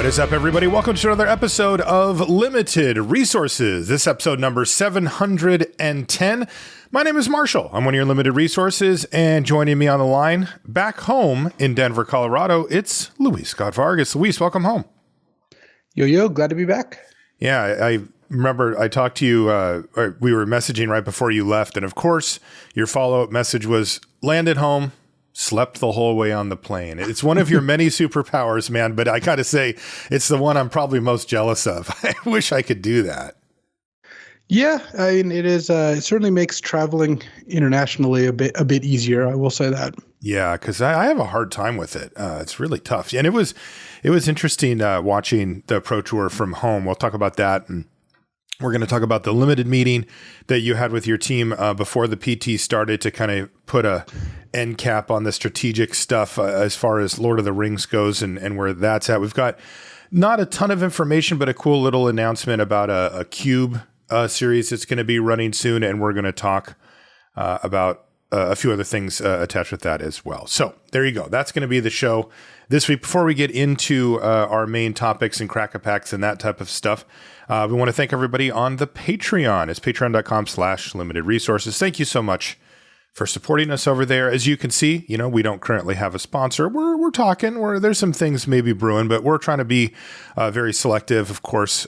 What is up, everybody? Welcome to another episode of Limited Resources. This episode number 710. My name is Marshall. I'm one of your Limited Resources, and joining me on the line back home in Denver, Colorado, it's Luis Scott-Vargas. Luis, welcome home. Yo, glad to be back. Yeah, I remember I talked to you, we were messaging right before you left, and of course, your follow-up message was landed home, slept the whole way on the plane. It's one of your many superpowers, man, but I gotta say, it's the one I'm probably most jealous of. I wish I could do that. Yeah, I mean, it is. It certainly makes traveling internationally a bit easier. I will say that. Yeah, because I have a hard time with it. It's really tough, and it was interesting watching the Pro Tour from home. We'll talk about that, and we're going to talk about the limited meeting that you had with your team before the PT started to kind of put a end cap on the strategic stuff as far as Lord of the Rings goes and where that's at. We've got not a ton of information, but a cool little announcement about a cube series that's going to be running soon, and we're going to talk about a few other things attached with that as well. So there you go. That's going to be the show this week. Before we get into our main topics and crack-a-packs and that type of stuff, we want to thank everybody on the Patreon. It's patreon.com/limited resources. Thank you so much for supporting us over there. As you can see, you know, we don't currently have a sponsor. We're talking. There's some things maybe brewing, but we're trying to be very selective, of course,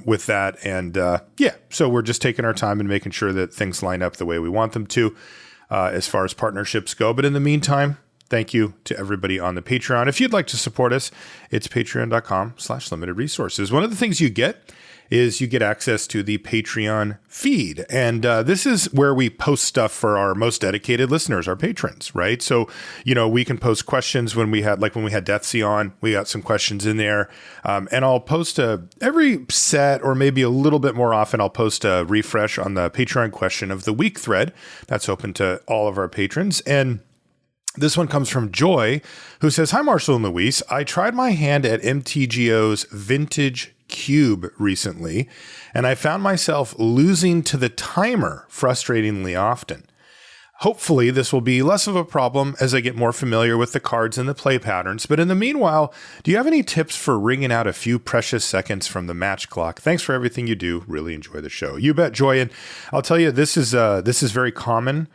with that. And so we're just taking our time and making sure that things line up the way we want them to as far as partnerships go. But in the meantime, thank you to everybody on the Patreon. If you'd like to support us, it's patreon.com/limited resources. One of the things you get is you get access to the Patreon feed. And this is where we post stuff for our most dedicated listeners, our patrons, right? So, you know, we can post questions when we had Deathsy on, we got some questions in there. And I'll post every set or maybe a little bit more often, I'll post a refresh on the Patreon question of the week thread. That's open to all of our patrons. And this one comes from Joy, who says, "Hi, Marshall and Luis. I tried my hand at MTGO's Vintage Cube recently, and I found myself losing to the timer frustratingly often. Hopefully, this will be less of a problem as I get more familiar with the cards and the play patterns. But in the meanwhile, do you have any tips for wringing out a few precious seconds from the match clock? Thanks for everything you do. Really enjoy the show." You bet, Joy. And I'll tell you, this is very common.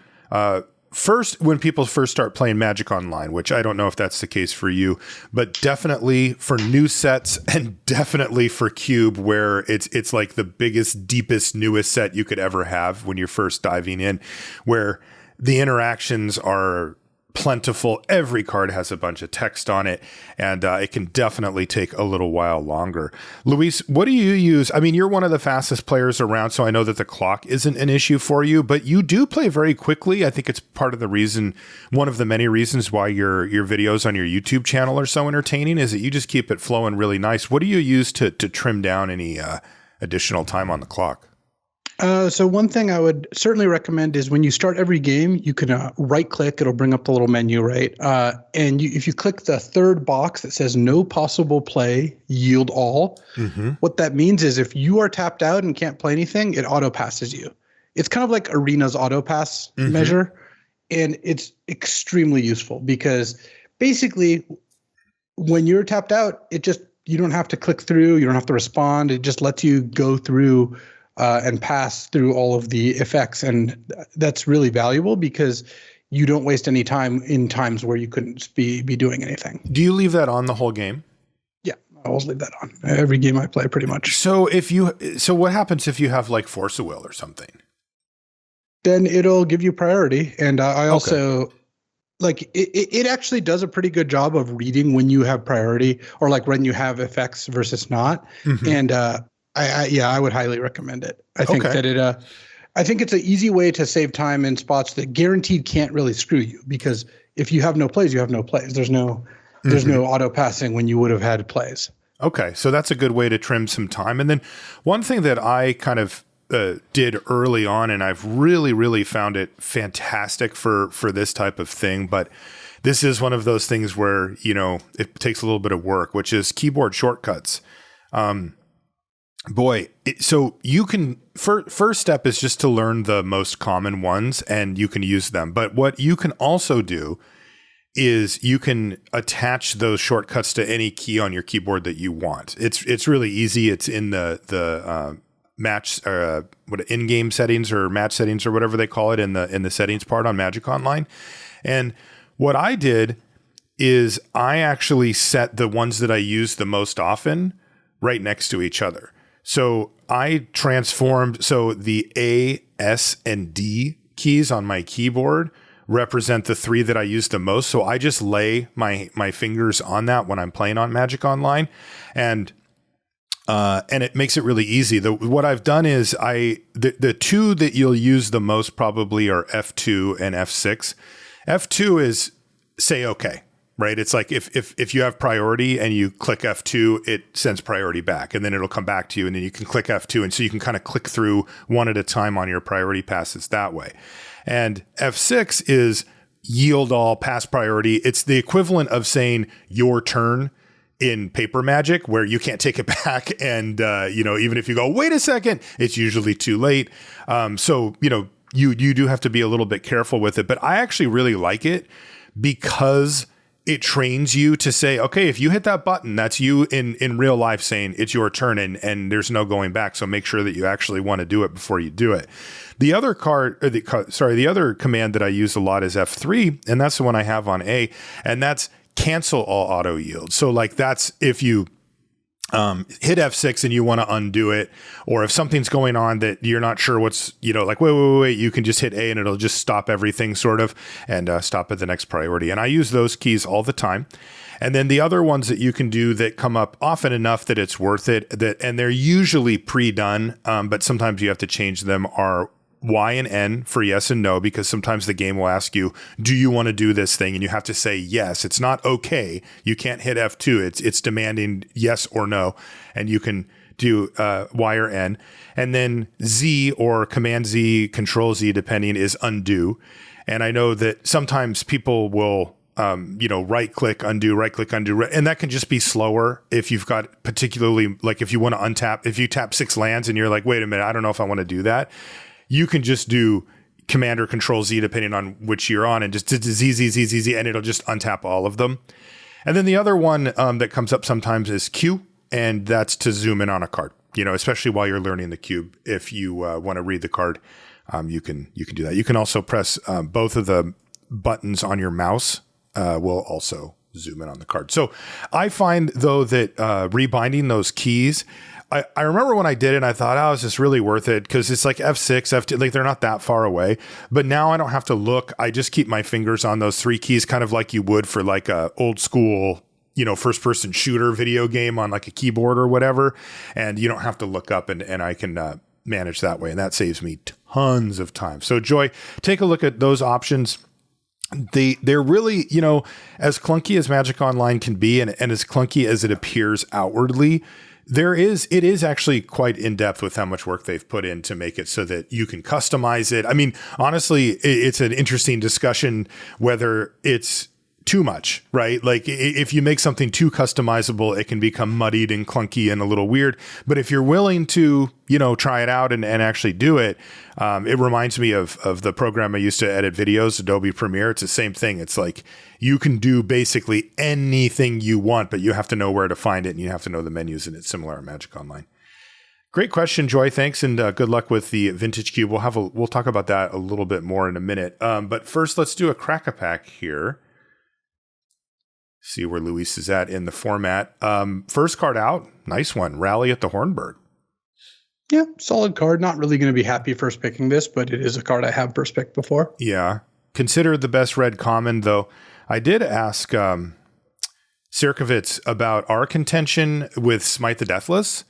First, when people first start playing Magic Online, which I don't know if that's the case for you, but definitely for new sets and definitely for Cube, where it's like the biggest, deepest, newest set you could ever have when you're first diving in, where the interactions are plentiful. Every card has a bunch of text on it, and it can definitely take a little while longer. Luis, what do you use? I mean, you're one of the fastest players around, so I know that the clock isn't an issue for you, but you do play very quickly. I think it's part of the reason, one of the many reasons why your videos on your YouTube channel are so entertaining, is that you just keep it flowing really nice. What do you use to trim down any additional time on the clock? So one thing I would certainly recommend is when you start every game, you can right click, it'll bring up the little menu, right? And if you click the third box that says no possible play, yield all, what that means is if you are tapped out and can't play anything, it auto passes you. It's kind of like Arena's auto pass measure. And it's extremely useful because basically when you're tapped out, you don't have to click through, you don't have to respond. It just lets you go through and pass through all of the effects. And that's really valuable because you don't waste any time in times where you couldn't be doing anything. Do you leave that on the whole game? Yeah, I always leave that on. Every game I play pretty much. So what happens if you have like Force of Will or something? Then it'll give you priority. And I also like it actually does a pretty good job of reading when you have priority or like when you have effects versus not. And I would highly recommend it. I think that I think it's an easy way to save time in spots that guaranteed can't really screw you, because if you have no plays, you have no plays. There's no auto passing when you would have had plays. Okay, so that's a good way to trim some time. And then one thing that I kind of did early on, and I've really, really found it fantastic for this type of thing, but this is one of those things where, you know, it takes a little bit of work, which is keyboard shortcuts. So you can, first step is just to learn the most common ones and you can use them. But what you can also do is you can attach those shortcuts to any key on your keyboard that you want. It's really easy. It's in the match what in-game settings or match settings or whatever they call it in the settings part on Magic Online. And what I did is I actually set the ones that I use the most often right next to each other. So I transformed, so the A, S, and D keys on my keyboard represent the three that I use the most. So I just lay my fingers on that when I'm playing on Magic Online, and it makes it really easy. What I've done is the two that you'll use the most probably are F2 and F6. F2 is say okay, right? It's like if you have priority and you click F2, it sends priority back, and then it'll come back to you, and then you can click F2, and so you can kind of click through one at a time on your priority passes that way. And F6 is yield all, pass priority. It's the equivalent of saying your turn in paper Magic, where you can't take it back. And, even if you go, wait a second, it's usually too late. So you do have to be a little bit careful with it. But I actually really like it because it trains you to say, okay, if you hit that button, that's you in real life saying it's your turn, and there's no going back. So make sure that you actually want to do it before you do it. The other the other command that I use a lot is F3, and that's the one I have on A, and that's cancel all auto yield. So like that's if you hit F6 and you want to undo it, or if something's going on that you're not sure what's, like, wait, you can just hit A and it'll just stop everything sort of, and stop at the next priority. And I use those keys all the time. And then the other ones that you can do that come up often enough that it's worth it, and they're usually pre-done, but sometimes you have to change them, are Y and N for yes and no, because sometimes the game will ask you, do you want to do this thing? And you have to say yes. It's not okay. You can't hit F2. It's demanding yes or no. And you can do Y or N. And then Z or Command Z, Control Z, depending, is undo. And I know that sometimes people will right click, undo, and that can just be slower if you've got, particularly like if you want to untap, if you tap 6 lands and you're like, wait a minute, I don't know if I want to do that. You can just do Command or Control Z, depending on which you're on, and just Z, and it'll just untap all of them. And then the other one that comes up sometimes is Q, and that's to zoom in on a card, especially while you're learning the cube. If you want to read the card, you can do that. You can also press both of the buttons on your mouse will also zoom in on the card. So I find, though, that rebinding those keys, I remember when I did it, I thought, oh, is this really worth it? Because it's like F6, F2, like they're not that far away. But now I don't have to look. I just keep my fingers on those 3 keys, kind of like you would for like a old school, first person shooter video game on like a keyboard or whatever. And you don't have to look up, and I can manage that way. And that saves me tons of time. So Joy, take a look at those options. They're really, as clunky as Magic Online can be, and as clunky as it appears outwardly, it is actually quite in depth with how much work they've put in to make it so that you can customize it. I mean, honestly, it's an interesting discussion whether it's too much, right? Like if you make something too customizable, it can become muddied and clunky and a little weird. But if you're willing to, try it out and actually do it, it reminds me of the program I used to edit videos, Adobe Premiere. It's the same thing. It's like you can do basically anything you want, but you have to know where to find it, and you have to know the menus, and it's similar in Magic Online. Great question, Joy. Thanks, and good luck with the Vintage Cube. We'll talk about that a little bit more in a minute. But first, let's do a crack-a-pack here. See where Luis is at in the format. First card out, nice one. Rally at the Hornburg. Yeah, solid card. Not really going to be happy first picking this, but it is a card I have first picked before. Yeah, considered the best red common, though. I did ask Sirkovitz about our contention with Smite the Deathless,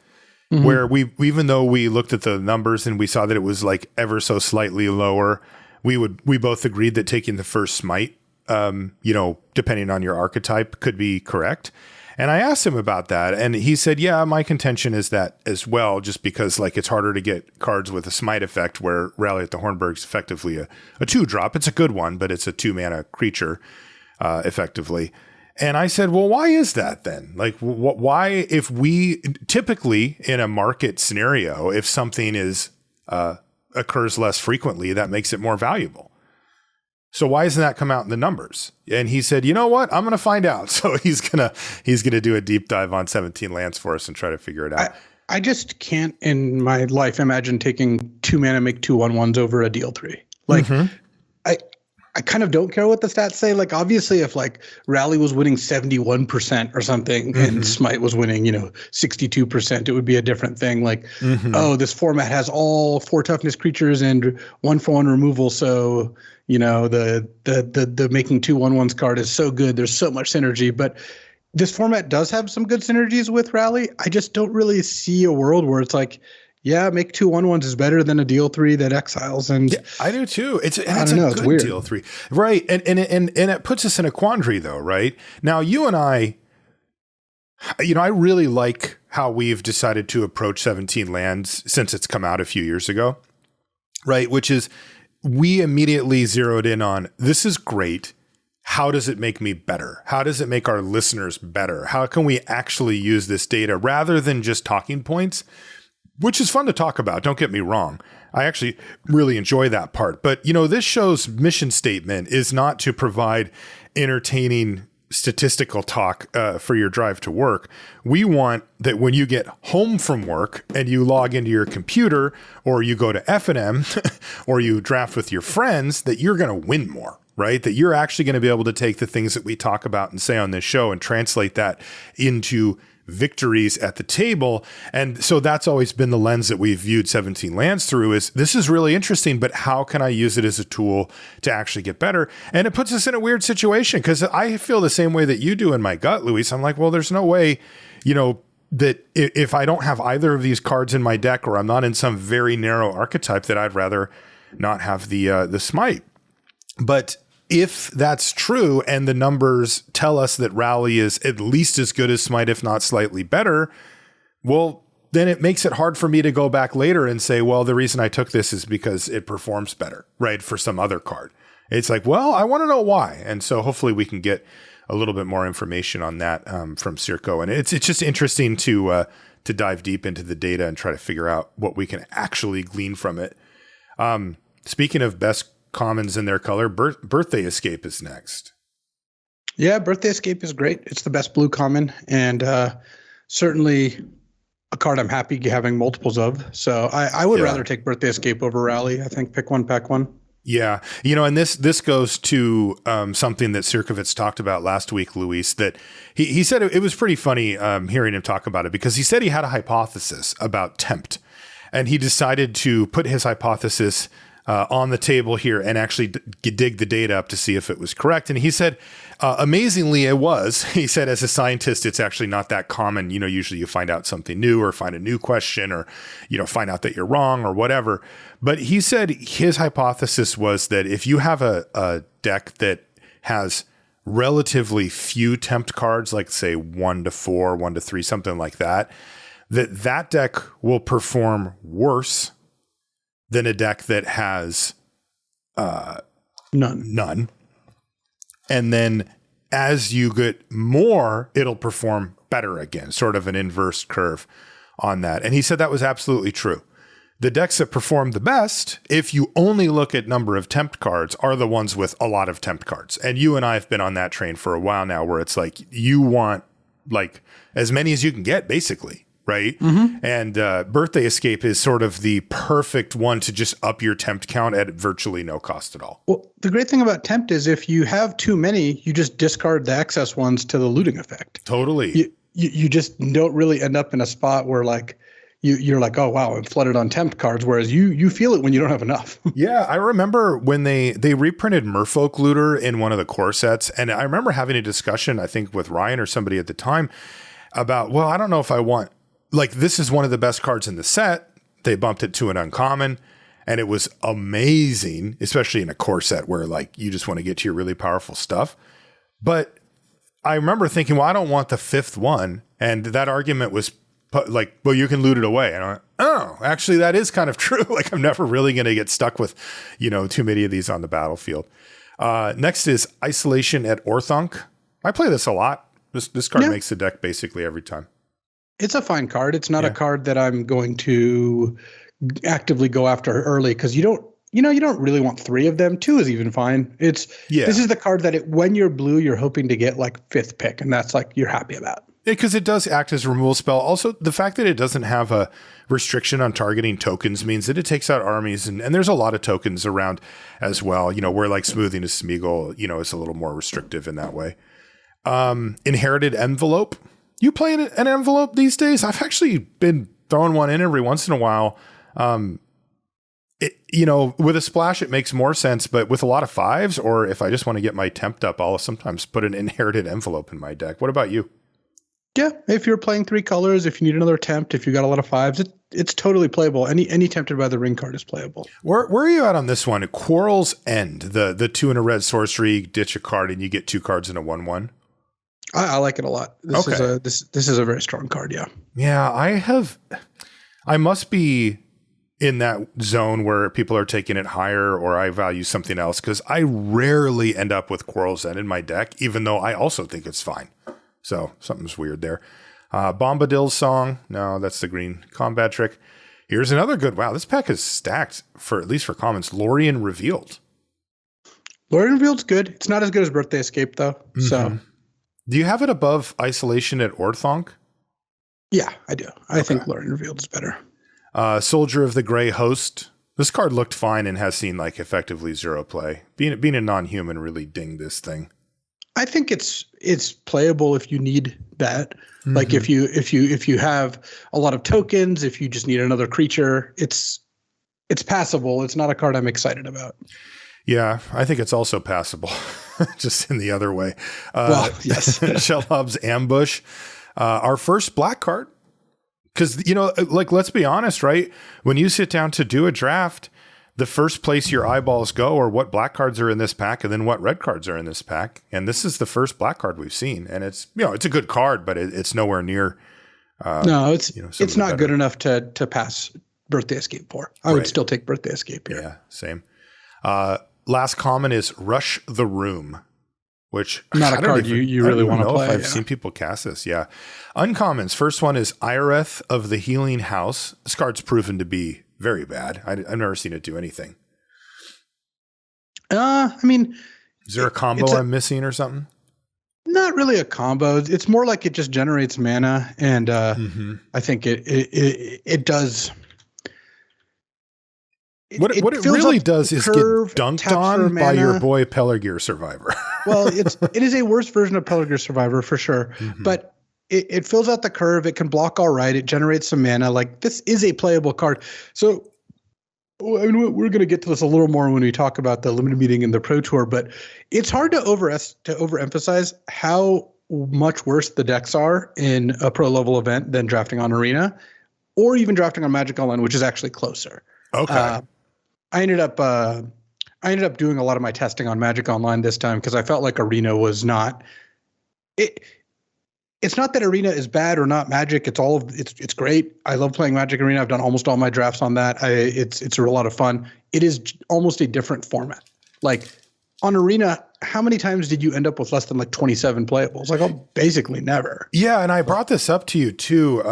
where we, even though we looked at the numbers and we saw that it was like ever so slightly lower, we both agreed that taking the first Smite, depending on your archetype, could be correct. And I asked him about that, and he said, yeah, my contention is that as well, just because like it's harder to get cards with a Smite effect, where Rally at the Hornburg is effectively a 2-drop. It's a good one, but it's a 2-mana creature, effectively. And I said, well, why is that then? Like, why, if we typically in a market scenario, if something is occurs less frequently, that makes it more valuable. So why doesn't that come out in the numbers? And he said, you know what? I'm going to find out. So he's going to do a deep dive on 17 lands for us and try to figure it out. I just can't in my life imagine taking 2 mana, make 2/1/1s over a deal 3. Like I kind of don't care what the stats say. Like obviously if like Rally was winning 71% or something and Smite was winning, 62%, it would be a different thing. Like, oh, this format has all 4 toughness creatures and 1/1 removal. So, the making 2/1/1s card is so good. There's so much synergy, but this format does have some good synergies with Rally. I just don't really see a world where it's like, yeah, make 2/1/1s is better than a deal 3 that exiles. And yeah, I do too. It's it's weird. Deal 3. Right. And it puts us in a quandary though, right? Now you and I really like how we've decided to approach 17 lands since it's come out a few years ago. Right. Which is we immediately zeroed in on this is great. How does it make me better? How does it make our listeners better? How can we actually use this data rather than just talking points? Which is fun to talk about. Don't get me wrong. I actually really enjoy that part. But, this show's mission statement is not to provide entertaining statistical talk for your drive to work. We want that when you get home from work and you log into your computer or you go to F&M or you draft with your friends, that you're going to win more, right? That you're actually going to be able to take the things that we talk about and say on this show and translate that into victories at the table. And so that's always been the lens that we've viewed 17 lands through is this is really interesting, but how can I use it as a tool to actually get better? And it puts us in a weird situation because I feel the same way that you do in my gut, Luis. I'm like, well, there's no way, that if I don't have either of these cards in my deck or I'm not in some very narrow archetype that I'd rather not have the smite. But if that's true and the numbers tell us that Rally is at least as good as Smite, if not slightly better, well, then it makes it hard for me to go back later and say, well, the reason I took this is because it performs better, right? For some other card. It's like, well, I want to know why. And so hopefully we can get a little bit more information on that from Circo. And it's just interesting to dive deep into the data and try to figure out what we can actually glean from it. Speaking of best commons in their color, Birthday Escape is next. Yeah, Birthday Escape is great. It's the best blue common and certainly a card I'm happy having multiples of. So I would rather take Birthday Escape over Rally. I think pick one, pack one. Yeah. And this goes to something that Sirkovitz talked about last week, Luis, that he said it was pretty funny hearing him talk about it because he said he had a hypothesis about Tempt and he decided to put his hypothesis on the table here and actually dig the data up to see if it was correct. And he said, amazingly, it was. He said, as a scientist, it's actually not that common. Usually you find out something new or find a new question or, find out that you're wrong or whatever. But he said his hypothesis was that if you have a deck that has relatively few tempt cards, like say 1 to 4, 1 to 3, something like that, that deck will perform worse than a deck that has none. And then as you get more, it'll perform better again, sort of an inverse curve on that. And he said that was absolutely true. The decks that perform the best, if you only look at number of tempt cards, are the ones with a lot of tempt cards. And you and I have been on that train for a while now where it's like you want like as many as you can get, basically. Right. And Birthday Escape is sort of the perfect one to just up your tempt count at virtually no cost at all. Well, the great thing about tempt is if you have too many, you just discard the excess ones to the looting effect. Totally. You just don't really end up in a spot where like you're like, oh, wow, I'm flooded on tempt cards, whereas you feel it when you don't have enough. Yeah, I remember when they reprinted Merfolk Looter in one of the core sets. And I remember having a discussion, I think, with Ryan or somebody at the time about, well, I don't know if I want. Like, this is one of the best cards in the set. They bumped it to an uncommon, and it was amazing, especially in a core set where, like, you just want to get to your really powerful stuff. But I remember thinking, well, I don't want the fifth one. And that argument was like, well, you can loot it away. And I went, oh, actually, that is kind of true. Like, I'm never really going to get stuck with, too many of these on the battlefield. Next is Isolation at Orthonk. I play this a lot. This card makes the deck basically every time. It's a fine card. It's not a card that I'm going to actively go after early because you don't you don't really want 3 of them. 2 is even fine. This is the card that when you're blue, you're hoping to get like 5th pick, and that's like you're happy about. Because it does act as a removal spell. Also, the fact that it doesn't have a restriction on targeting tokens means that it takes out armies, and there's a lot of tokens around as well. Where like Smoothing a Smeagol, is a little more restrictive in that way. Inherited Envelope. You play an envelope these days? I've actually been throwing one in every once in a while. With a splash, it makes more sense, but with a lot of 5s, or if I just want to get my tempt up, I'll sometimes put an Inherited Envelope in my deck. What about you? Yeah, if you're playing 3 colors, if you need another tempt, if you got a lot of 5s, it's totally playable. Any Tempted by the Ring card is playable. Where are you at on this one? Quarrel's End, the 2 and a red sorcery, ditch a card, and you get 2 cards in a 1/1. I like it a lot. This is a very strong card. Yeah. Yeah, I must be in that zone where people are taking it higher, or I value something else, because I rarely end up with Quarrel's End in my deck, even though I also think it's fine. So something's weird there. Bombadil's Song. No, that's the green combat trick. Here's another good. Wow, this pack is stacked at least for commons. Lorien Revealed. Lorien Revealed's good. It's not as good as Birthday Escape though. Mm-hmm. So, do you have it above Isolation at Orthonk? Yeah, I do. I think Lorien Revealed is better. Soldier of the Grey Host. This card looked fine and has seen like effectively 0 play. Being a non-human really dinged this thing. I think it's playable if you need that. Mm-hmm. Like if you have a lot of tokens, if you just need another creature, it's passable. It's not a card I'm excited about. Yeah, I think it's also passable, just in the other way. Yes. Shelob's Ambush, our first black card. Because let's be honest, right? When you sit down to do a draft, the first place your eyeballs go are what black cards are in this pack, and then what red cards are in this pack. And this is the first black card we've seen, and it's a good card, but it's nowhere near. It's not good enough to pass Birthday Escape for. I would still take Birthday Escape here. Yeah, same. Last common is Rush the Room, which not a card you really want to play. I've seen people cast this. Yeah, uncommons. First one is Ireth of the Healing House. This card's proven to be very bad. I've never seen it do anything. Is there a combo I'm missing or something? Not really a combo. It's more like it just generates mana, and I think it does. What it really does is get dunked on by your boy Pelargir Survivor. Well, it is a worse version of Pelargir Survivor for sure, but it fills out the curve. It can block all right. It generates some mana. Like, this is a playable card. So, we're going to get to this a little more when we talk about the limited meeting and the Pro Tour, but it's hard to overemphasize how much worse the decks are in a pro level event than drafting on Arena, or even drafting on Magic Online, which is actually closer. Okay. I ended up doing a lot of my testing on Magic Online this time because I felt like Arena was not it. It's not that Arena is bad or not Magic. It's great. I love playing Magic Arena. I've done almost all my drafts on that. It's a lot of fun. It is almost a different format. Like on Arena, how many times did you end up with less than like 27 playables? Like, basically never. Yeah, and I brought this up to you too,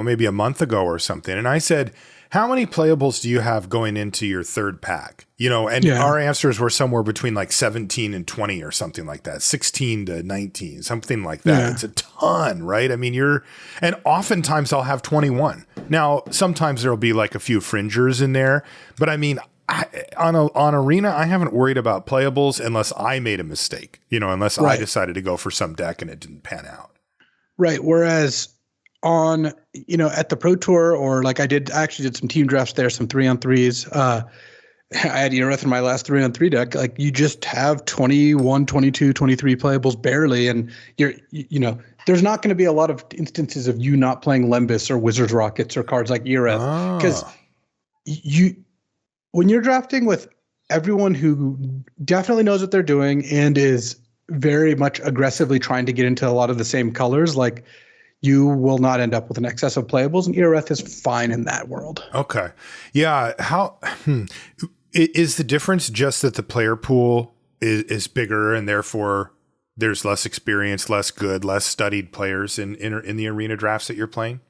maybe a month ago or something, and I said, how many playables do you have going into your third pack? Our answers were somewhere between like 17 and 20 or something like that, 16 to 19, something like that. Yeah. It's a ton, right? I mean, and oftentimes I'll have 21. Now, sometimes there'll be like a few fringers in there, but I mean, on Arena, I haven't worried about playables unless I made a mistake, unless I decided to go for some deck and it didn't pan out. Right. Whereas on, at the Pro Tour, or like I actually did some team drafts there, some 3-on-3s. I had Ireth in my last 3-on-3 deck. Like, you just have 21, 22, 23 playables barely. And there's not going to be a lot of instances of you not playing Lembas or Wizard's Rockets or cards like Ireth. Because when you're drafting with everyone who definitely knows what they're doing and is very much aggressively trying to get into a lot of the same colors, like, you will not end up with an excess of playables, and Ireth is fine in that world. Okay. Yeah. How is the difference just that the player pool is bigger and therefore there's less experience, less good, less studied players in the Arena drafts that you're playing?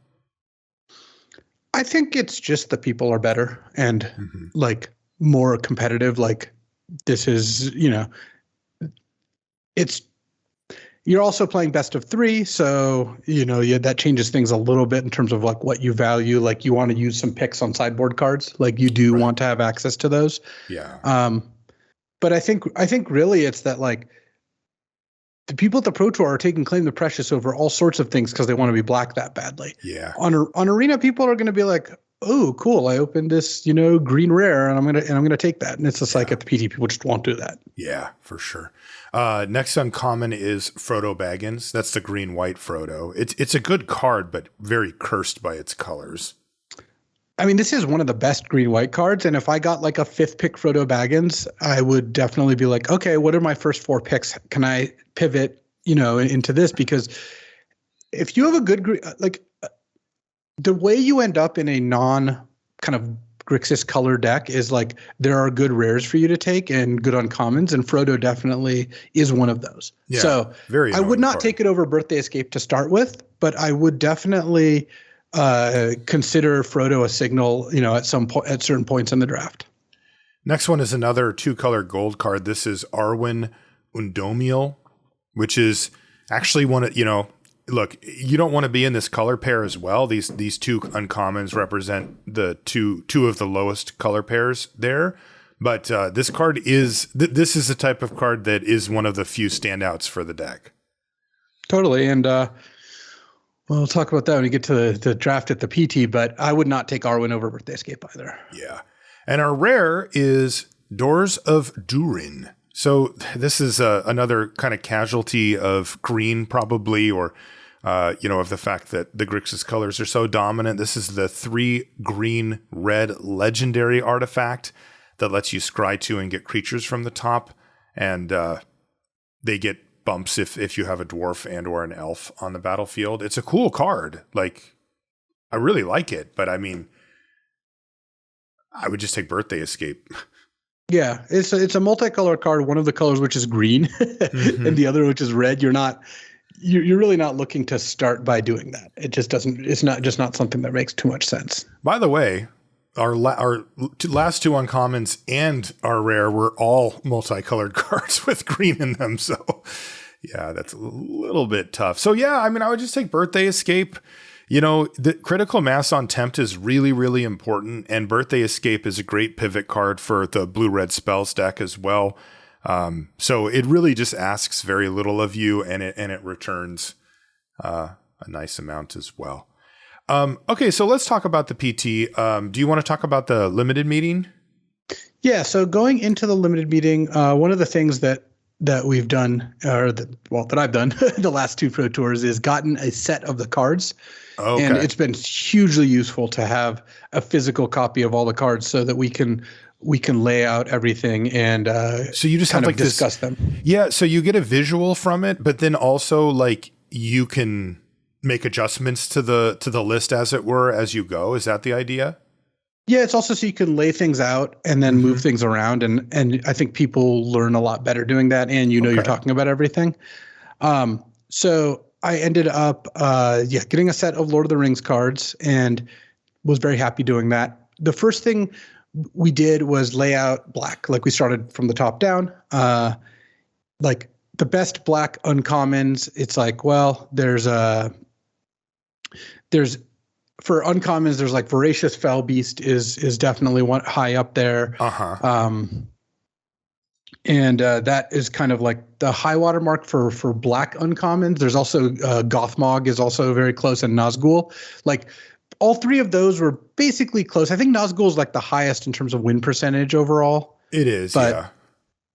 I think it's just the people are better, and like more competitive. Like this is, it's, you're also playing best of three. So, that changes things a little bit in terms of like what you value. Like you want to use some picks on sideboard cards. Like you do want to have access to those. Yeah. But I think really it's that like the people at the Pro Tour are taking Claim the Precious over all sorts of things because they want to be black that badly. Yeah. On Arena, people are going to be like, oh, cool, I opened this, green rare, and I'm gonna take that. And it's just like at the PT, people just won't do that. Yeah, for sure. Next uncommon is Frodo Baggins. That's the green-white Frodo. It's a good card, but very cursed by its colors. I mean, this is one of the best green-white cards, and if I got like a 5th pick Frodo Baggins, I would definitely be like, okay, what are my first 4 picks? Can I pivot, into this? Because if you have a good the way you end up in a non kind of Grixis color deck is like there are good rares for you to take and good uncommons, and Frodo definitely is one of those. Yeah, so I would not take it over Birthday Escape to start with, but I would definitely consider Frodo a signal, at certain points in the draft. Next one is another 2-color gold card. This is Arwen Undomiel, which is actually one of, look, you don't want to be in this color pair as well. These 2 uncommons represent the two of the lowest color pairs there. But this card is this is the type of card that is one of the few standouts for the deck. Totally, and we'll talk about that when we get to the draft at the PT. But I would not take Arwen over Birthday Escape either. Yeah, and our rare is Doors of Durin. So this is another kind of casualty of green, probably, or of the fact that the Grixis colors are so dominant. This is the 3 green-red legendary artifact that lets you scry 2 and get creatures from the top, and they get bumps if you have a dwarf and or an elf on the battlefield. It's a cool card. Like, I really like it, but I mean, I would just take Birthday Escape. Yeah, it's a multicolored card. One of the colors which is green, and the other which is red. You're really not looking to start by doing that. It just doesn't. It's not something that makes too much sense. By the way, our last 2 uncommons and our rare were all multicolored cards with green in them. So yeah, that's a little bit tough. So yeah, I mean, I would just take Birthday Escape. The critical mass on Tempt is really, really important, and Birthday Escape is a great pivot card for the blue-red spells deck as well. So it really just asks very little of you, and it returns a nice amount as well. Okay, so let's talk about the PT. Do you want to talk about the limited meeting? Yeah, so going into the limited meeting, one of the things that we've done, that I've done the last 2 Pro Tours, is gotten a set of the cards. Okay. And it's been hugely useful to have a physical copy of all the cards so that we can lay out everything and so you just kind of discuss them. Yeah, so you get a visual from it, but then also like you can make adjustments to the list as it were as you go. Is that the idea? Yeah, it's also so you can lay things out and then move things around, and I think people learn a lot better doing that, and you're talking about everything. So I ended up getting a set of Lord of the Rings cards and was very happy doing that. The first thing we did was lay out black. Like we started from the top down. Like the best black uncommons, it's like, well, there's for uncommons, there's like Voracious Fell Beast is definitely one high up there. And that is kind of like the high water mark for black uncommons. There's also Gothmog is also very close, and Nazgul. Like all 3 of those were basically close. I think Nazgul is like the highest in terms of win percentage overall. It is, yeah.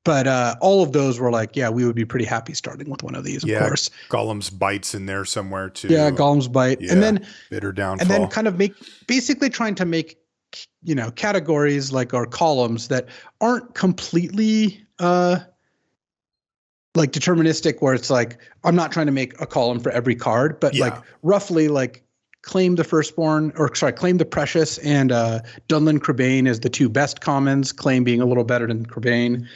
But all of those were like, yeah, we would be pretty happy starting with one of these, of course. Gollum's Bite's in there somewhere too. Yeah, Gollum's Bite. Yeah, and then Bitter Downfall. And then kind of basically trying to make, categories like or columns that aren't completely like deterministic, where it's like, I'm not trying to make a column for every card, but like roughly like Claim the Claim the Precious and Dunlin Crebain as the 2 best commons, Claim being a little better than Crebain.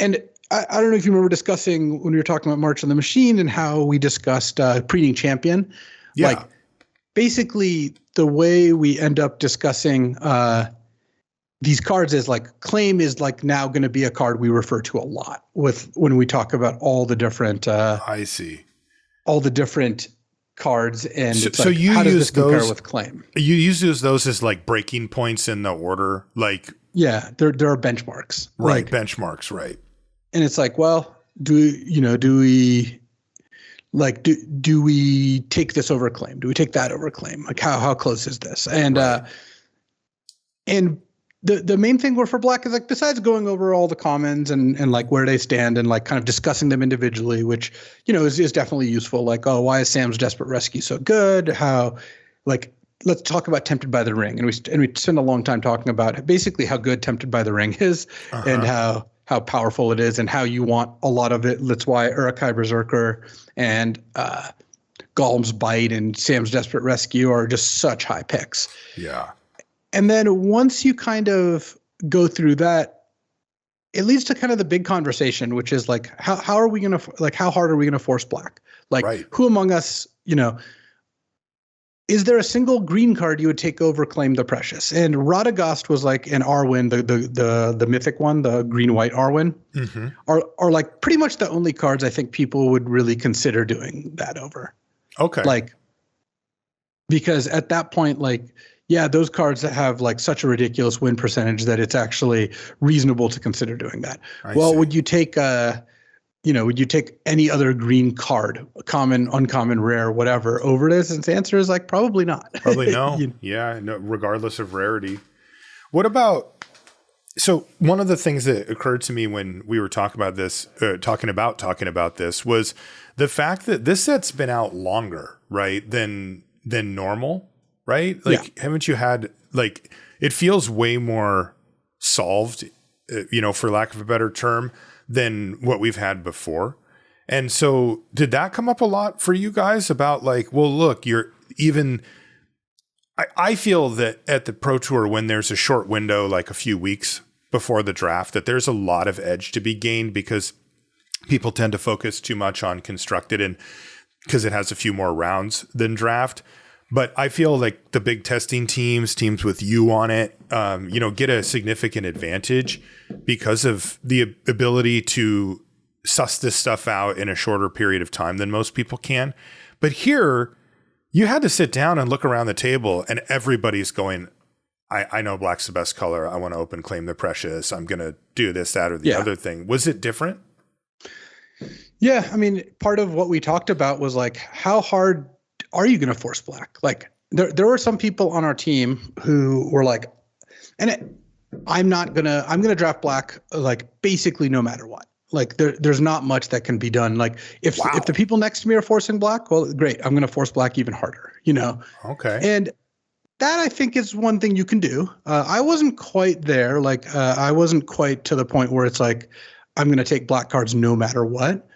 And I don't know if you remember discussing when we were talking about March of the Machine and how we discussed Preening Champion. Yeah. Like basically the way we end up discussing these cards as like claim is like now going to be a card we refer to a lot with when we talk about all the different I see. all the different cards, and it's So like, you how does use this compare those with claim? You use those as like breaking points in the order, like Yeah, there are benchmarks. right, Like, benchmarks, right? and it's like, well, do we like do we take this over claim? Do we take that over claim? Like how close is this? And Right. and the main thing for black is like, besides going over all the commons and like where they stand and like kind of discussing them individually, which, you know, is definitely useful. Like, oh, why is Sam's Desperate Rescue so good? How, like, let's talk about Tempted by the Ring. And we spend a long time talking about basically how good Tempted by the Ring is and how powerful it is and how you want a lot of it. That's why Uruk-hai Berserker and Golem's Bite and Sam's Desperate Rescue are just such high picks. Yeah. And then once you kind of go through that, it leads to kind of the big conversation, which is like, how are we going to, like, how hard are we going to force black? Like, Right. Who among us, you know, is there a single green card you would take over Claim the Precious? And Radagast was like an Arwen, the mythic one, the green-white Arwen, are like pretty much the only cards I think people would really consider doing that over. Okay. Like, because at that point, like, yeah, those cards that have like such a ridiculous win percentage that it's actually reasonable to consider doing that. I see. Would you take would you take any other green card, common, uncommon, rare, whatever, over this? And the answer is like, probably not. Probably no. Yeah, no, regardless of rarity. What about, so one of the things that occurred to me when we were talking about this was the fact that this set's been out longer, right, than normal, right? Like, haven't you had, like, it feels way more solved, for lack of a better term, than what we've had before. And so did that come up a lot for you guys about like, well, look, I feel that at the Pro Tour, when there's a short window, like a few weeks before the draft, that there's a lot of edge to be gained because people tend to focus too much on constructed and because it has a few more rounds than draft. But I feel like the big testing teams with you on it, get a significant advantage because of the ability to suss this stuff out in a shorter period of time than most people can. But here, you had to sit down and look around the table and everybody's going, I know black's the best color. I want to open Claim the Precious. I'm going to do this, that, or the other thing. Was it different? Yeah. I mean, part of what we talked about was like, how hard are you going to force black? Like there were some people on our team who were like, I'm going to draft black, like basically no matter what. Like there's not much that can be done. Like if the people next to me are forcing black, well, great. I'm going to force black even harder, Okay. And that I think is one thing you can do. I wasn't quite there. Like I wasn't quite to the point where it's like, I'm going to take black cards no matter what.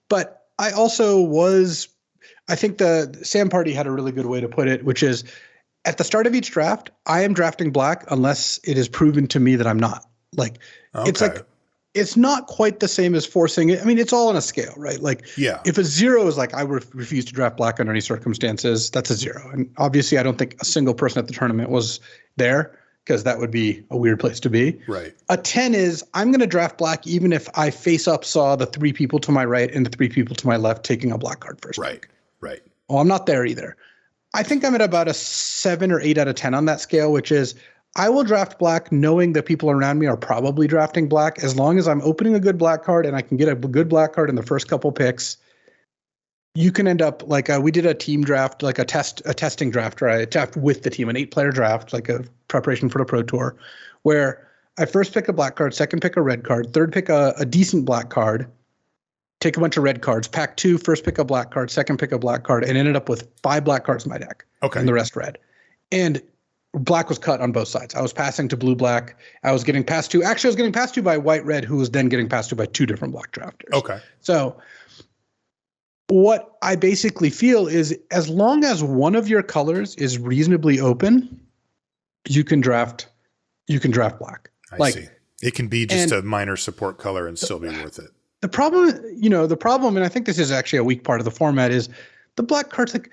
But I also was, I think the Sam Party had a really good way to put it, which is at the start of each draft, I am drafting black unless it is proven to me that I'm not. Like, It's like, it's not quite the same as forcing it. I mean, it's all on a scale, right? Like, if a 0 is like, I refuse to draft black under any circumstances, that's a 0. And obviously, I don't think a single person at the tournament was there because that would be a weird place to be. Right. A 10 is, I'm going to draft black even if I face up saw the 3 people to my right and the 3 people to my left taking a black card first. Right. Right. Well, I'm not there either. I think I'm at about a 7 or 8 out of 10 on that scale, which is I will draft black knowing that people around me are probably drafting black as long as I'm opening a good black card and I can get a good black card in the first couple picks. You can end up like we did a team draft, like a testing draft, right? Draft with the team, an 8-player draft, like a preparation for the Pro Tour, where I first pick a black card, second pick a red card, third pick a decent black card, take a bunch of red cards, pack 2, first pick a black card, second pick a black card, and ended up with 5 black cards in my deck. Okay. And the rest red. And black was cut on both sides. I was passing to blue black. I was getting passed to. Actually, I was getting passed to by white red, who was then getting passed to by 2 different black drafters. Okay. So what I basically feel is as long as one of your colors is reasonably open, you can draft black. I see. It can be just a minor support color and still be worth it. The problem, and I think this is actually a weak part of the format, is the black cards, like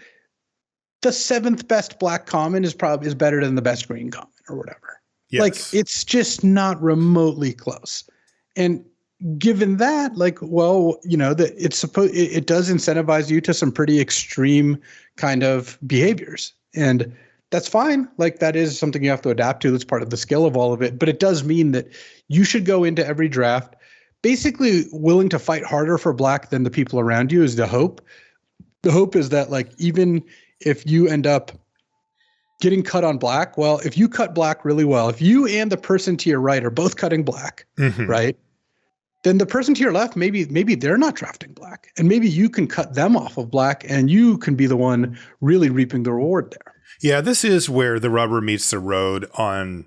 the 7th best black common is better than the best green common or whatever. Yes. Like, it's just not remotely close. And given that, like, well, that it does incentivize you to some pretty extreme kind of behaviors. And that's fine. Like, that is something you have to adapt to. That's part of the skill of all of it. But it does mean that you should go into every draft basically willing to fight harder for black than the people around you is the hope. The hope is that, like, even if you end up getting cut on black, well, if you cut black really well, if you and the person to your right are both cutting black, right, then the person to your left, maybe they're not drafting black, and maybe you can cut them off of black, and you can be the one really reaping the reward there. Yeah, this is where the rubber meets the road on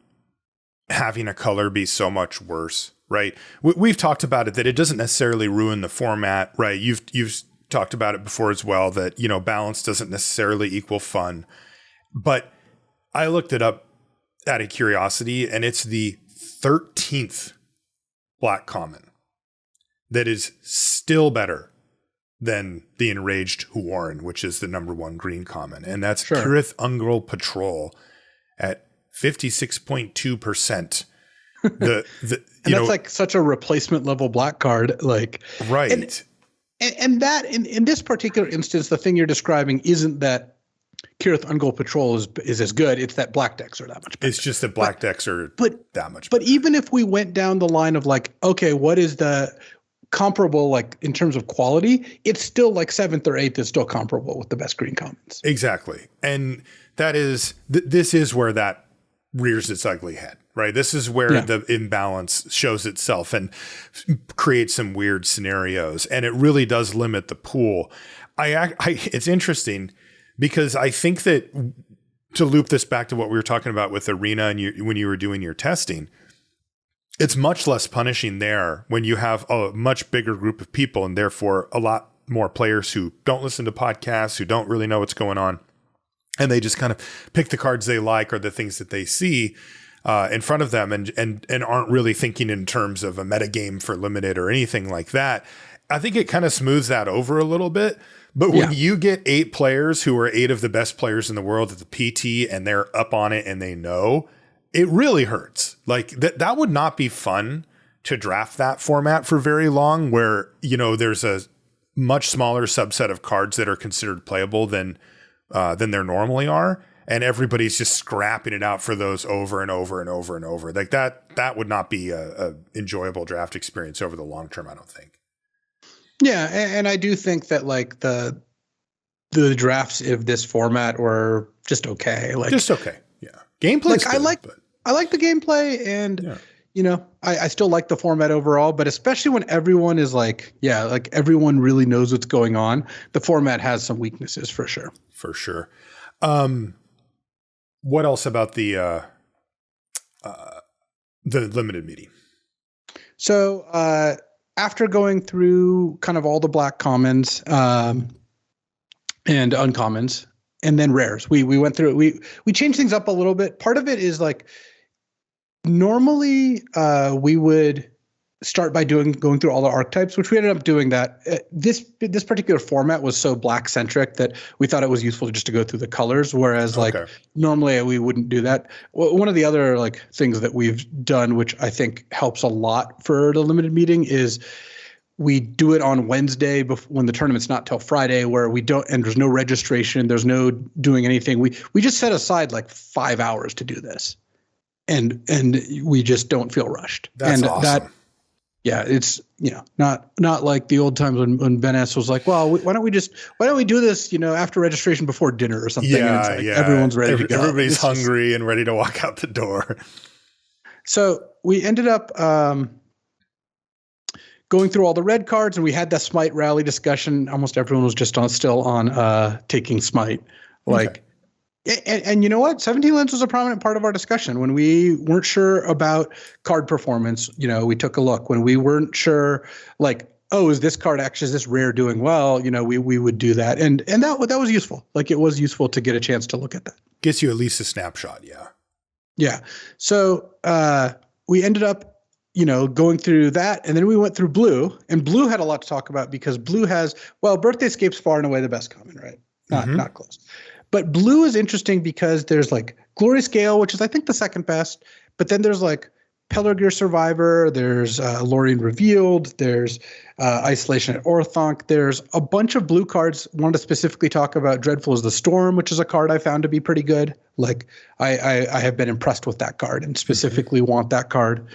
having a color be so much worse, right? We've talked about it, that it doesn't necessarily ruin the format, right? You've talked about it before as well, that, balance doesn't necessarily equal fun. But I looked it up out of curiosity, and it's the 13th black common that is still better than the Enraged Huarn, which is the number 1 green common. And that's Kirith Ungol Patrol at 56.2%. And that's like such a replacement level black card. Like, right. And that in this particular instance, the thing you're describing isn't that Kirith Ungol Patrol is as good. It's that black decks are that much better. It's just that black decks are that much better. But better. even if we went down the line of like, okay, what is the comparable, like, in terms of quality, it's still like 7th or 8th is still comparable with the best green commons. Exactly. And that is, this is where that rears its ugly head, right? This is where the imbalance shows itself and creates some weird scenarios. And it really does limit the pool. It's interesting because I think that, to loop this back to what we were talking about with Arena and when you were doing your testing, it's much less punishing there when you have a much bigger group of people and therefore a lot more players who don't listen to podcasts, who don't really know what's going on. And they just kind of pick the cards they like or the things that they see in front of them and aren't really thinking in terms of a metagame for limited or anything like that. I think it kind of smooths that over a little bit. But when you get 8 players who are 8 of the best players in the world at the PT and they're up on it and they know, it really hurts. Like that would not be fun to draft that format for very long, where, there's a much smaller subset of cards that are considered playable than there normally are. And everybody's just scrapping it out for those over and over and over and over. Like that would not be a enjoyable draft experience over the long term, I don't think. Yeah, and I do think that, like, the drafts of this format were just okay. Like, just okay. Yeah. Gameplay's good, I like the gameplay, and I still like the format overall, but especially when everyone is like everyone really knows what's going on, the format has some weaknesses for sure. For sure. What else about the limited meeting? So, after going through kind of all the black commons and uncommons and then rares, we went through it. We changed things up a little bit. Part of it is, like, normally we would start by going through all the archetypes, which we ended up doing that. This particular format was so black centric that we thought it was useful just to go through the colors. Whereas like normally we wouldn't do that. One of the other like things that we've done, which I think helps a lot for the limited meeting, is we do it on Wednesday when the tournament's not till Friday, where we don't, and there's no registration, there's no doing anything. We just set aside like 5 hours to do this, and we just don't feel rushed. That's awesome. Yeah, it's, not like the old times when Ben S was like, well, why don't we do this, after registration before dinner or something? Yeah, and it's like everyone's ready to go. Everybody's hungry and ready to walk out the door. So we ended up going through all the red cards, and we had that Smite rally discussion. Almost everyone was just still on taking Smite. And you know what? 17 Lens was a prominent part of our discussion. When we weren't sure about card performance, we took a look. When we weren't sure, like, oh, is this rare doing well? We would do that. And that was useful. Like, it was useful to get a chance to look at that. Gets you at least a snapshot. Yeah. Yeah. So we ended up, going through that. And then we went through blue, and blue had a lot to talk about because blue has, Birthday Escape's far and away the best common, right? Not close. But blue is interesting because there's like Glorious Gale, which is I think the second best, but then there's like Pelargir Survivor, there's Lorien Revealed, there's Isolation at Orthanc. There's a bunch of blue cards. Wanted to specifically talk about Dreadful as the Storm, which is a card I found to be pretty good. Like I have been impressed with that card and specifically want that card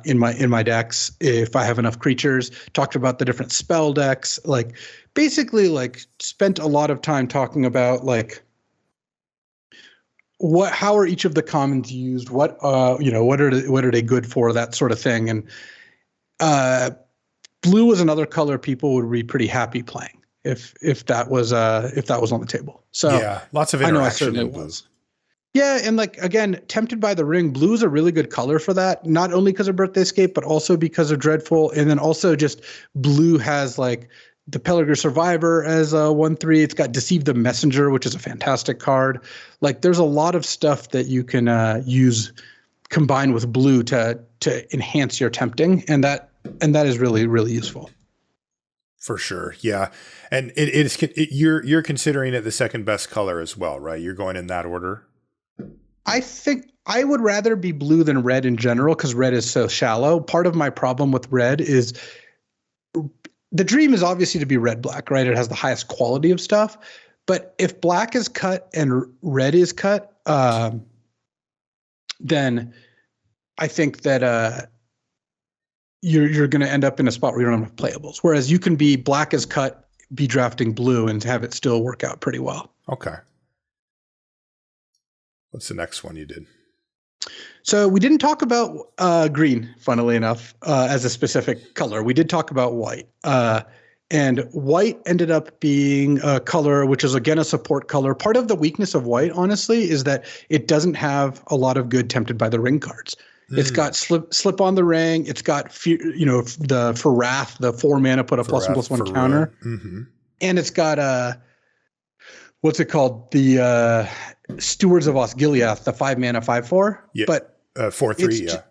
in my decks if I have enough creatures. Talked about the different spell decks, like basically like spent a lot of time talking about like how are each of the commons used? What what are they good for? That sort of thing. And blue is another color people would be pretty happy playing if that was on the table. So yeah, lots of interaction in blue. Yeah, and like again, Tempted by the Ring, blue is a really good color for that. Not only because of Birthdayscape, but also because of Dreadful, and then also just blue has like the Pelargir Survivor as a 1/3. It's got Deceive the Messenger, which is a fantastic card. Like there's a lot of stuff that you can use combined with blue to enhance your tempting, and that is really, really useful. For sure, yeah, and you're considering it the second best color as well, right? You're going in that order. I think I would rather be blue than red in general because red is so shallow. Part of my problem with red is the dream is obviously to be red-black, right? It has the highest quality of stuff. But if black is cut and red is cut, then I think that you're going to end up in a spot where you don't have enough playables. Whereas you can be black is cut, be drafting blue, and have it still work out pretty well. Okay. What's the next one you did? So we didn't talk about green, funnily enough, as a specific color. We did talk about white. And white ended up being a color, which is, again, a support color. Part of the weakness of white, honestly, is that it doesn't have a lot of good Tempted by the Ring cards. It's got slip on the ring. It's got, for Wrath, the 4 mana, put a +1/+1 counter. Mm-hmm. And it's got what's it called? The Stewards of Osgiliath, the 5 mana 5/4. Yeah. But 4/3, yeah.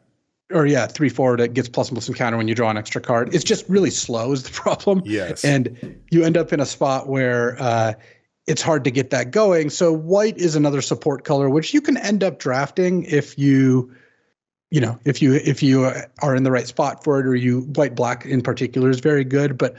Or 3/4 that gets +1/+1 counter when you draw an extra card. It's just really slow is the problem. Yes. And you end up in a spot where it's hard to get that going. So white is another support color, which you can end up drafting if you are in the right spot for it, or white-black in particular is very good. But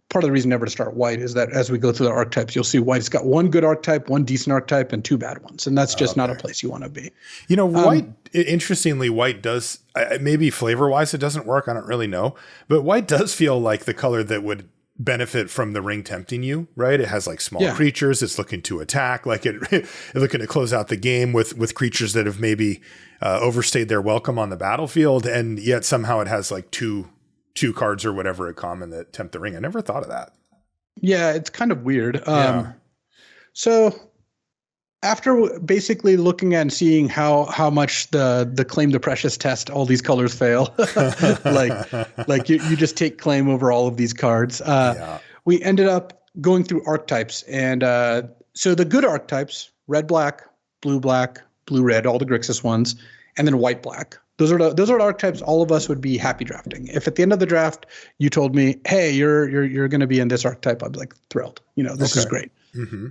part of the reason never to start white is that as we go through the archetypes, you'll see white's got one good archetype, one decent archetype, and 2 bad ones. And that's just not a place you want to be. White, interestingly, white does, maybe flavor-wise it doesn't work, I don't really know. But white does feel like the color that would benefit from the ring tempting you, right? It has like small creatures. It's looking to attack, like it's looking to close out the game with creatures that have maybe overstayed their welcome on the battlefield. And yet somehow it has like two cards or whatever at common that tempt the ring. I never thought of that. Yeah, it's kind of weird. So after basically looking at and seeing how much the claim the precious test, all these colors fail, like you just take claim over all of these cards. We ended up going through archetypes. And so the good archetypes, red-black, blue-black, blue-red, all the Grixis ones, and then white-black. Those are the archetypes all of us would be happy drafting. If at the end of the draft you told me, "Hey, you're going to be in this archetype," I'd be like thrilled. This is great. Mm-hmm.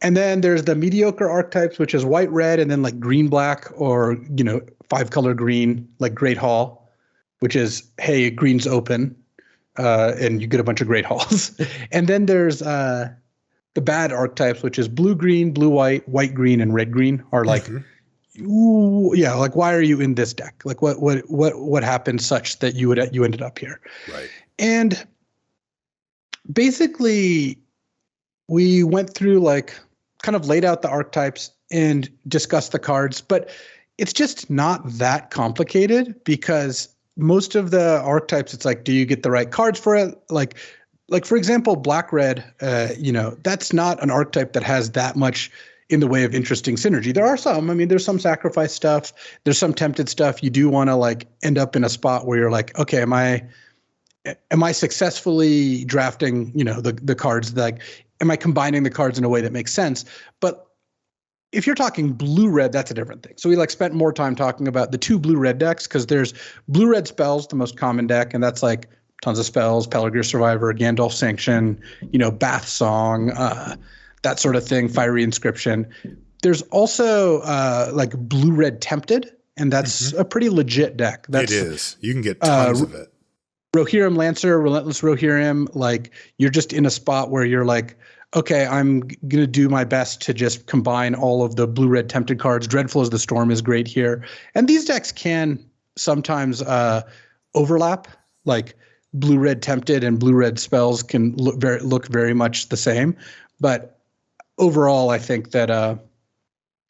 And then there's the mediocre archetypes, which is white, red, and then like green, black, or 5-color green, like Great Hall, which is, hey, green's open, and you get a bunch of Great Halls. And then there's the bad archetypes, which is blue, green, blue, white, white, green, and red, green are like. Mm-hmm. Ooh, yeah, like why are you in this deck? Like what happened such that you ended up here? Right. And basically we went through like kind of laid out the archetypes and discussed the cards, but it's just not that complicated because most of the archetypes, it's like, do you get the right cards for it? Like for example, black red, that's not an archetype that has that much in the way of interesting synergy. There are some. I mean, there's some sacrifice stuff. There's some tempted stuff. You do want to like end up in a spot where you're like, okay, am I successfully drafting, the cards? Like, am I combining the cards in a way that makes sense? But if you're talking blue-red, that's a different thing. So we spent more time talking about the 2 blue-red decks because there's blue-red spells, the most common deck, and that's like tons of spells, Pelargir Survivor, Gandalf Sanction, Bath Song, that sort of thing, Fiery Inscription. There's also like Blue-Red Tempted, and that's a pretty legit deck. It is. You can get tons of it. Rohirrim Lancer, Relentless Rohirrim, like you're just in a spot where you're like, okay, I'm going to do my best to just combine all of the Blue-Red Tempted cards. Dreadful as the Storm is great here. And these decks can sometimes overlap, like Blue-Red Tempted and Blue-Red spells can look very much the same. But overall, I think that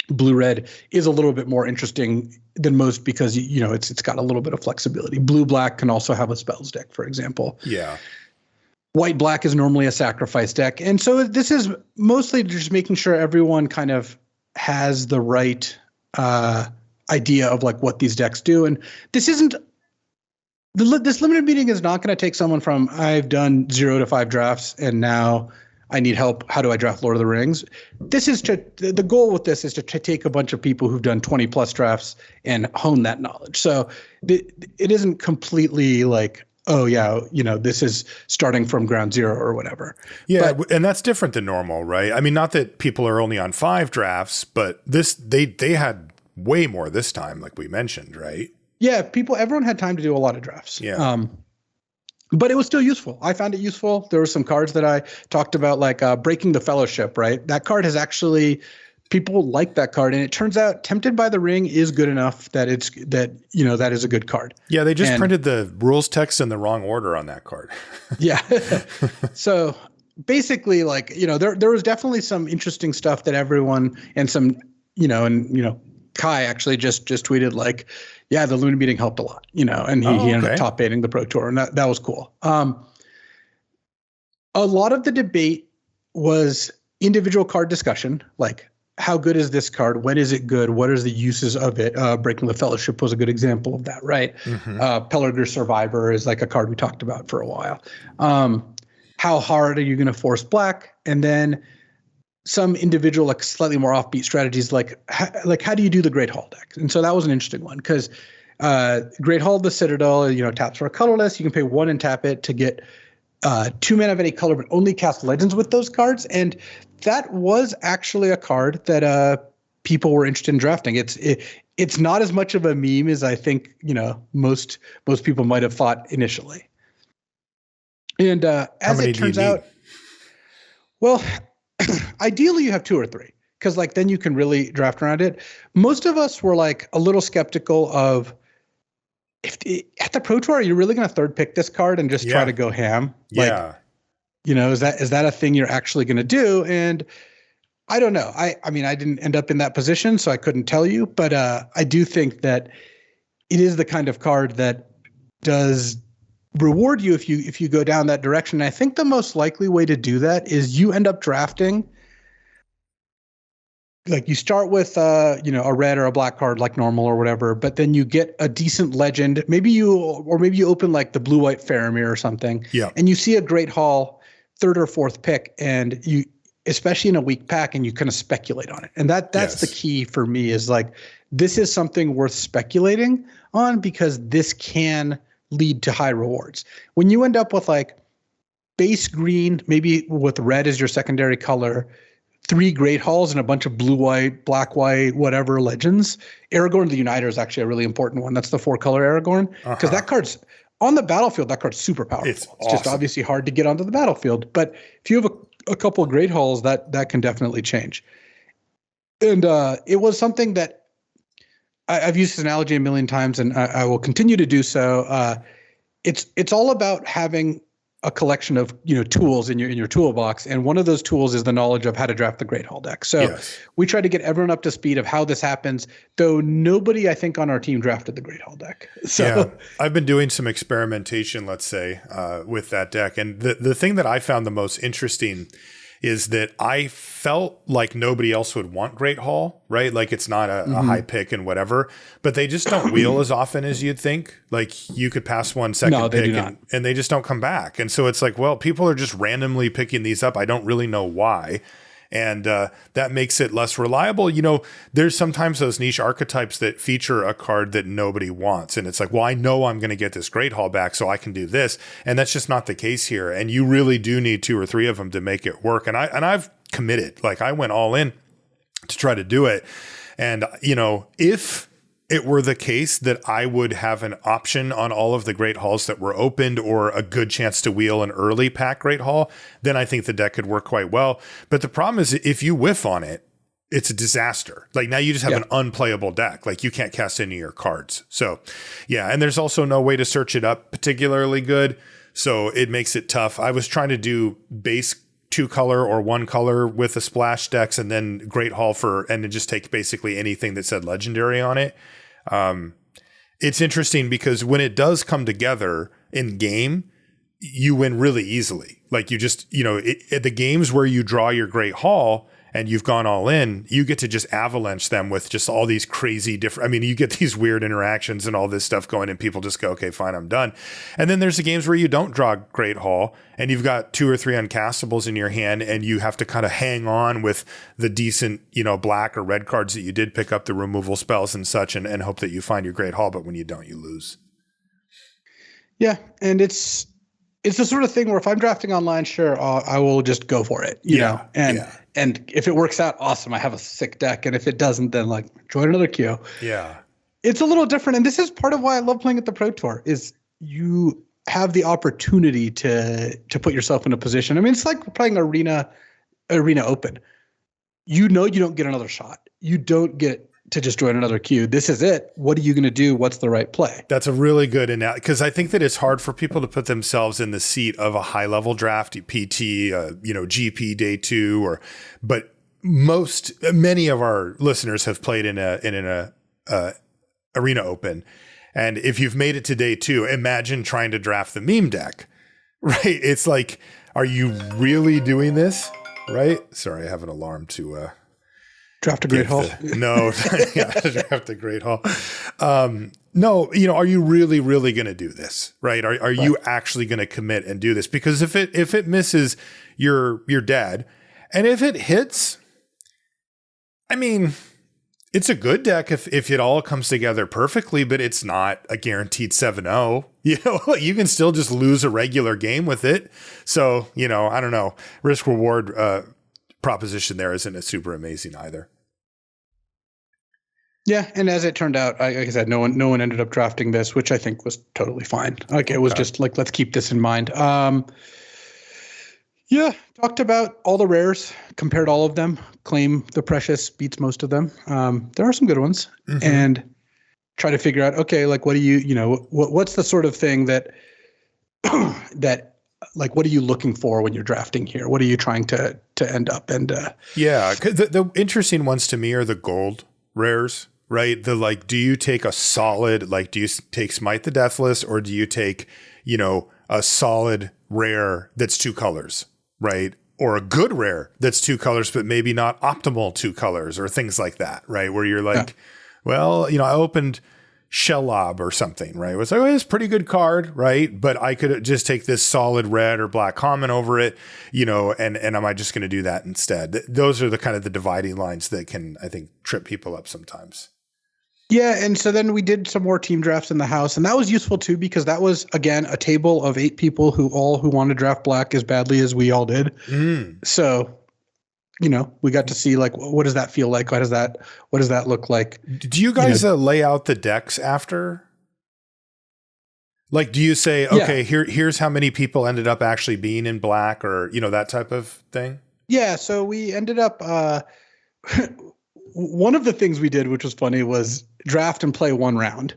Blue-Red is a little bit more interesting than most because, you know, it's got a little bit of flexibility. Blue-Black can also have a spells deck, for example. Yeah. White-Black is normally a sacrifice deck. And so this is mostly just making sure everyone kind of has the right idea of like what these decks do. And this isn't this limited meeting is not going to take someone from I've done 0 to 5 drafts and now I need help. How do I draft Lord of the Rings? This is the goal with this is to take a bunch of people who've done 20 plus drafts and hone that knowledge. So it isn't completely like, oh yeah, you know, this is starting from ground zero or whatever. Yeah. And that's different than normal, right? I mean, not that people are only on 5 drafts, but they had way more this time, like we mentioned, right? Yeah. Everyone had time to do a lot of drafts. Yeah. But it was still useful. I found it useful. There were some cards that I talked about, like Breaking the Fellowship, right? That card has actually, people like that card. And it turns out Tempted by the Ring is good enough that that is a good card. Yeah, they just printed the rules text in the wrong order on that card. Yeah. So basically, like, you know, there was definitely some interesting stuff that everyone and some, Kai actually just tweeted like, yeah, the Luna meeting helped a lot, you know, and he ended up top 8ing the Pro Tour, and that was cool. A lot of the debate was individual card discussion, like how good is this card? When is it good? What are the uses of it? Breaking the Fellowship was a good example of that, right? Pelargir Survivor is like a card we talked about for a while. How hard are you going to force black? And then some individual, like slightly more offbeat strategies, like how do you do the Great Hall deck? And so that was an interesting one because Great Hall of the Citadel, you know, taps for a colorless. You can pay 1 and tap it to get 2 mana of any color, but only cast legends with those cards. And that was actually a card that people were interested in drafting. It's not as much of a meme as I think, you know, most people might have thought initially. And as it turns out, well, ideally you have 2 or 3 because like then you can really draft around it. Most of us were like a little skeptical of at the Pro Tour, are you really going to 3rd pick this card and just try to go ham? Yeah. Like, you know, is that a thing you're actually going to do? And I don't know. I mean, I didn't end up in that position, so I couldn't tell you, but I do think that it is the kind of card that does reward you if you go down that direction. And I think the most likely way to do that is you end up drafting, like you start with a red or a black card like normal or whatever, but then you get a decent legend. Maybe you open like the blue-white Faramir or something. Yeah. And you see a Great Hall 3rd or 4th pick, and you, especially in a weak pack, and you kind of speculate on it. And that's the key for me is like, this is something worth speculating on because this can lead to high rewards. When you end up with like base green, maybe with red as your secondary color, 3 Great Halls and a bunch of blue-white, black-white, whatever legends. Aragorn the Uniter is actually a really important one. That's the 4-color Aragorn. Because that card's on the battlefield, that card's super powerful. It's just obviously hard to get onto the battlefield. But if you have a couple of Great Halls, that can definitely change. And it was something that I've used this analogy a million times, and I will continue to do so. It's all about having a collection of tools in your toolbox, and one of those tools is the knowledge of how to draft the Great Hall deck. So we try to get everyone up to speed of how this happens, though nobody I think on our team drafted the Great Hall deck. So I've been doing some experimentation, let's say, with that deck, and the thing that I found the most interesting is that I felt like nobody else would want Great Hall, right? Like it's not a high pick and whatever, but they just don't wheel as often as you'd think. Like you could pass 1 second pick and they just don't come back. And so it's like, well, people are just randomly picking these up. I don't really know why. And that makes it less reliable. You know, there's sometimes those niche archetypes that feature a card that nobody wants. And it's like, well, I know I'm going to get this Great Hall back, so I can do this. And that's just not the case here. And you really do need 2 or 3 of them to make it work. And I've committed. Like I went all in to try to do it. And, if it were the case that I would have an option on all of the Great Halls that were opened or a good chance to wheel an early pack Great Hall, then I think the deck could work quite well. But the problem is if you whiff on it, it's a disaster. Like now you just have an unplayable deck. Like you can't cast any of your cards. So yeah. And there's also no way to search it up particularly good. So it makes it tough. I was trying to do base 2 color or 1 color with the splash decks and then Great Hall and then just take basically anything that said legendary on it. It's interesting because when it does come together in game, you win really easily. Like you just, the games where you draw your Great Hall and you've gone all in, you get to just avalanche them with just all these crazy you get these weird interactions and all this stuff going and people just go, okay, fine, I'm done. And then there's the games where you don't draw Great Hall and you've got 2 or 3 uncastables in your hand and you have to kind of hang on with the decent, black or red cards that you did pick up, the removal spells and such, and hope that you find your Great Hall. But when you don't, you lose. Yeah. And it's the sort of thing where if I'm drafting online, sure, I will just go for it, you know? And if it works out, awesome. I have a sick deck. And if it doesn't, then join another queue. Yeah. It's a little different. And this is part of why I love playing at the Pro Tour is you have the opportunity to put yourself in a position. I mean, it's like playing Arena Open. You don't get another shot. You don't get to just join another queue. This is it. What are you going to do? What's the right play? That's a really good analogy because I think that it's hard for people to put themselves in the seat of a high level draft, PT, GP day 2, but many of our listeners have played in an Arena Open. And if you've made it to day 2, imagine trying to draft the meme deck, right? It's like, are you really doing this? Right? Sorry, I have an alarm to, draft a Great Hall. Draft a Great Hall. No, are you really, really going to do this? Right? Are you actually going to commit and do this? Because if it misses, you're dead. And if it hits, I mean, it's a good deck if it all comes together perfectly, but it's not a guaranteed 7-0. You can still just lose a regular game with it. So, I don't know. Risk reward proposition there isn't as super amazing either. Yeah, and as it turned out, like I said, no one ended up drafting this, which I think was totally fine. It was just let's keep this in mind. Talked about all the rares, compared all of them. Claim the Precious beats most of them. There are some good ones, and try to figure out what do you what's the sort of thing that what are you looking for when you're drafting here? What are you trying to end up? And the interesting ones to me are the gold rares, right? Do you take a solid, do you take Smite the Deathless, or do you take, a solid rare that's 2 colors, right? Or a good rare that's 2 colors, but maybe not optimal 2 colors or things like that, right? Where you're well, I opened Shelob or something, right? It was it's a pretty good card, right? But I could just take this solid red or black common over it, and am I just going to do that instead? Those are the kind of the dividing lines that can, I think, trip people up sometimes. Yeah, and so then we did some more team drafts in the house, and that was useful too because that was again a table of 8 people who want to draft black as badly as we all did. So, we got to see what does that feel like? What does that look like? Do you guys lay out the decks after? Do you say, okay, here's how many people ended up actually being in black, or that type of thing? Yeah, so we ended up. One of the things we did, which was funny, was draft and play 1 round.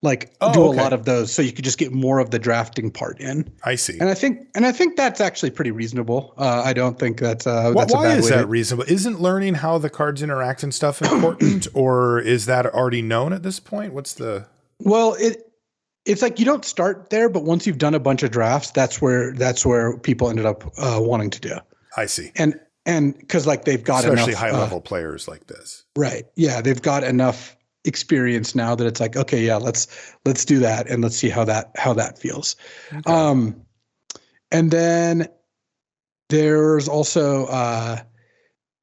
Do a lot of those, so you could just get more of the drafting part in. I see. And I think that's actually pretty reasonable. I don't think that's a bad way. Why is that reasonable? Isn't learning how the cards interact and stuff important, or is that already known at this point? What's the? Well, it's you don't start there, but once you've done a bunch of drafts, that's where people ended up wanting to do. I see. And because they've got especially enough, high level players like this, right? Yeah, they've got enough experience now that it's okay, yeah, let's do that and let's see how that feels. Okay. And then there's also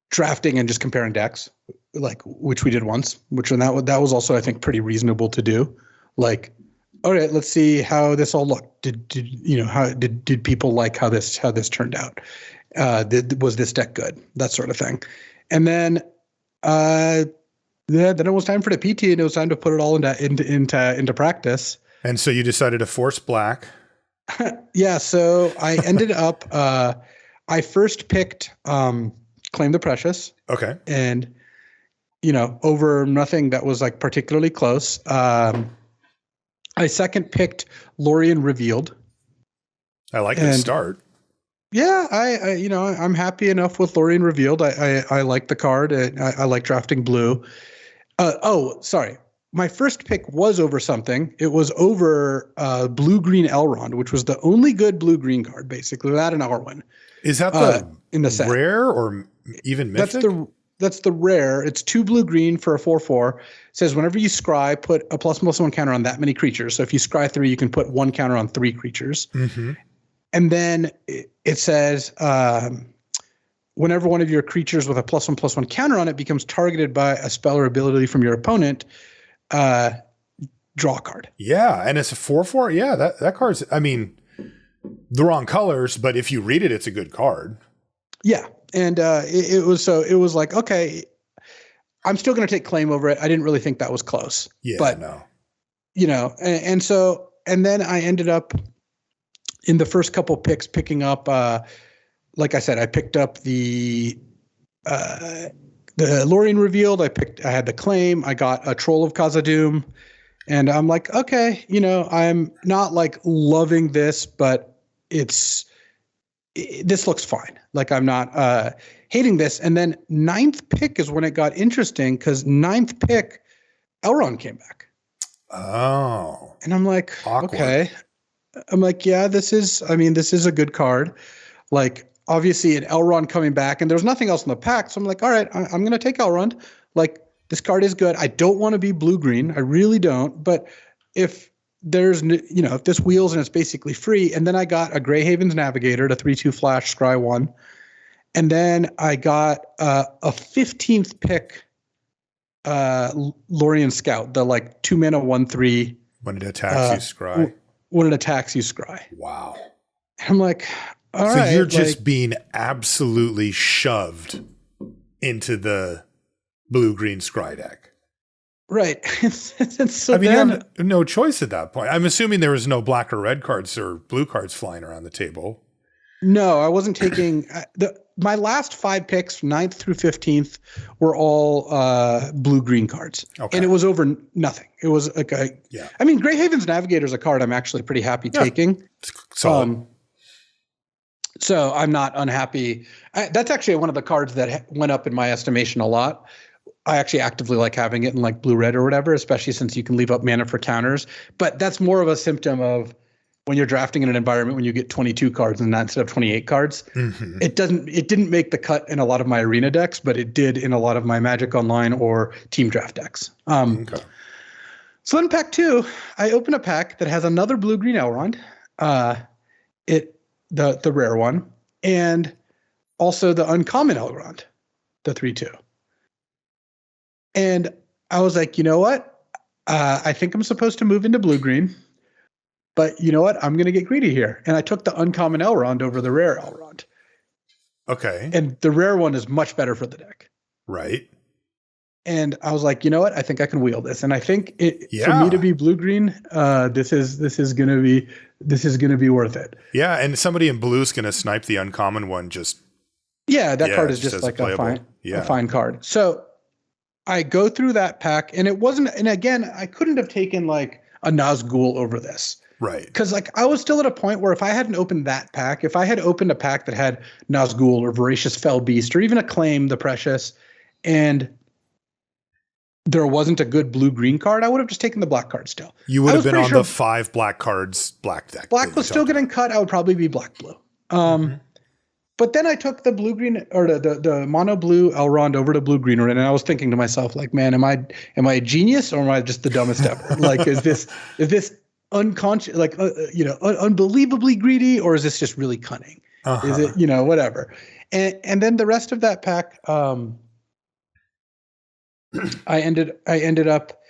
drafting and just comparing decks, which we did once, that was also I think pretty reasonable to do. All right, let's see how this all looked. Did people like how this turned out? Was this deck good? That sort of thing. And then, then it was time for the PT, and it was time to put it all into practice. And so you decided to force black. Yeah. So I ended up. I first picked Claim the Precious. Okay. And over nothing that was like particularly close. I second picked Lorien Revealed. I like the start. Yeah, I'm happy enough with Lorien Revealed. I like the card. I like drafting blue. Sorry. My first pick was over something. It was over blue-green Elrond, which was the only good blue-green card, basically, without an Arwen. Is that the in the set. Rare or even mythic? That's the rare. It's 2 blue-green for a 4/4. It says whenever you scry, put a +1/+1 counter on that many creatures. So if you scry 3, you can put 1 counter on 3 creatures. Mm-hmm. And then it says whenever one of your creatures with a +1/+1 counter on it becomes targeted by a spell or ability from your opponent, draw a card. Yeah, and it's a 4/4. Yeah, that card's, I mean, the wrong colors, but if you read it, it's a good card. Yeah. And it was like, okay, I'm still going to take Claim over it. I didn't really think that was close. Yeah, but, no. And then I ended up in the first couple picks picking up, like I said, I picked up the Lorien Revealed. I had the Claim. I got a Troll of Khazad-dûm. And I'm like, okay, I'm not like loving this, but this looks fine. Like I'm not hating this. And then 9th pick is when it got interesting, because 9th pick, Elrond came back. Oh. And I'm like, awkward. Okay. I'm like, yeah, this is a good card. Like, obviously an Elrond coming back, and there's nothing else in the pack. So I'm like, all right, I'm going to take Elrond. Like, this card is good. I don't want to be blue-green. I really don't. But if there's, if this wheels and it's basically free, and then I got a Greyhaven's Navigator, the 3/2 flash, scry 1. And then I got a 15th pick, Lorien Scout, the like 2 mana 1/3. When it attacks, you scry. When it attacks, you scry. Wow. I'm like, all right. So you're just being absolutely shoved into the blue-green scry deck. Right. So you have no choice at that point. I'm assuming there was no black or red cards or blue cards flying around the table. No, I wasn't taking my last 5 picks, 9th through 15th, were all blue-green cards. Okay. And it was over nothing. It was like Greyhaven's Navigator is a card I'm actually pretty happy taking. Solid. So I'm not unhappy. That's actually one of the cards that went up in my estimation a lot. I actually actively like having it in like blue-red or whatever, especially since you can leave up mana for counters. But that's more of a symptom of when you're drafting in an environment when you get 22 cards and not instead of 28 cards. Mm-hmm. It didn't make the cut in a lot of my arena decks, but it did in a lot of my Magic Online or team draft decks. Okay. So in pack 2, I open a pack that has another blue-green Elrond, the rare one, and also the uncommon Elrond, the 3/2. And I was like, you know what? I think I'm supposed to move into blue-green. But you know what? I'm going to get greedy here. And I took the uncommon Elrond over the rare Elrond. Okay. And the rare one is much better for the deck. Right. And I was like, you know what? I think I can wheel this. And I think for me to be blue-green, this is going to be worth it. Yeah. And somebody in blue is going to snipe the uncommon one. That card is just like a fine card. So I go through that pack, and it wasn't, and again, I couldn't have taken like a Nazgul over this. Right. Because like I was still at a point where if I hadn't opened that pack, if I had opened a pack that had Nazgul or Voracious Fell Beast or even a Claim the Precious, and there wasn't a good blue-green card, I would have just taken the black card still. You would have been on the 5 black cards black deck. Black was still getting cut. I would probably be black-blue. But then I took the blue-green or the mono-blue Elrond over to blue-green, and I was thinking to myself, like, man, am I a genius or am I just the dumbest ever? Like, is this unconscious, like, unbelievably greedy, or is this just really cunning? Uh-huh. Is it, whatever. And then the rest of that pack, I ended up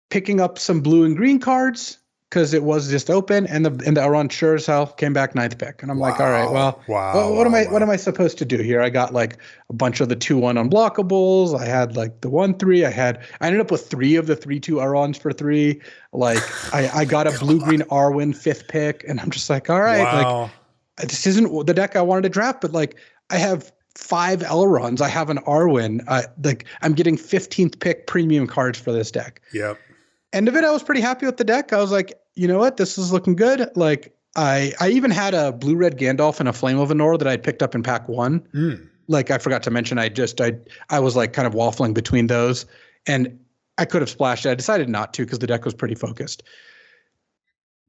picking up some blue and green cards, because it was just open, and the Elrond sure as hell came back 9th pick, and I'm like, all right, well, what am I supposed to do here? I got like a bunch of the 2/1 unblockables. I had like the 1/3. I ended up with 3 of the 3/2 Elronds for 3. Like I got a blue green Arwen 5th pick, and I'm just like, all right, like this isn't the deck I wanted to draft, but like I have 5 Elrons. I have an Arwen. Like I'm getting 15th pick premium cards for this deck. Yep. End of it, I was pretty happy with the deck. I was like, you know what? This is looking good. Like I even had a blue-red Gandalf and a Flame of Anor that I'd picked up in pack 1. Like I forgot to mention, I was like kind of waffling between those, and I could have splashed it. I decided not to because the deck was pretty focused.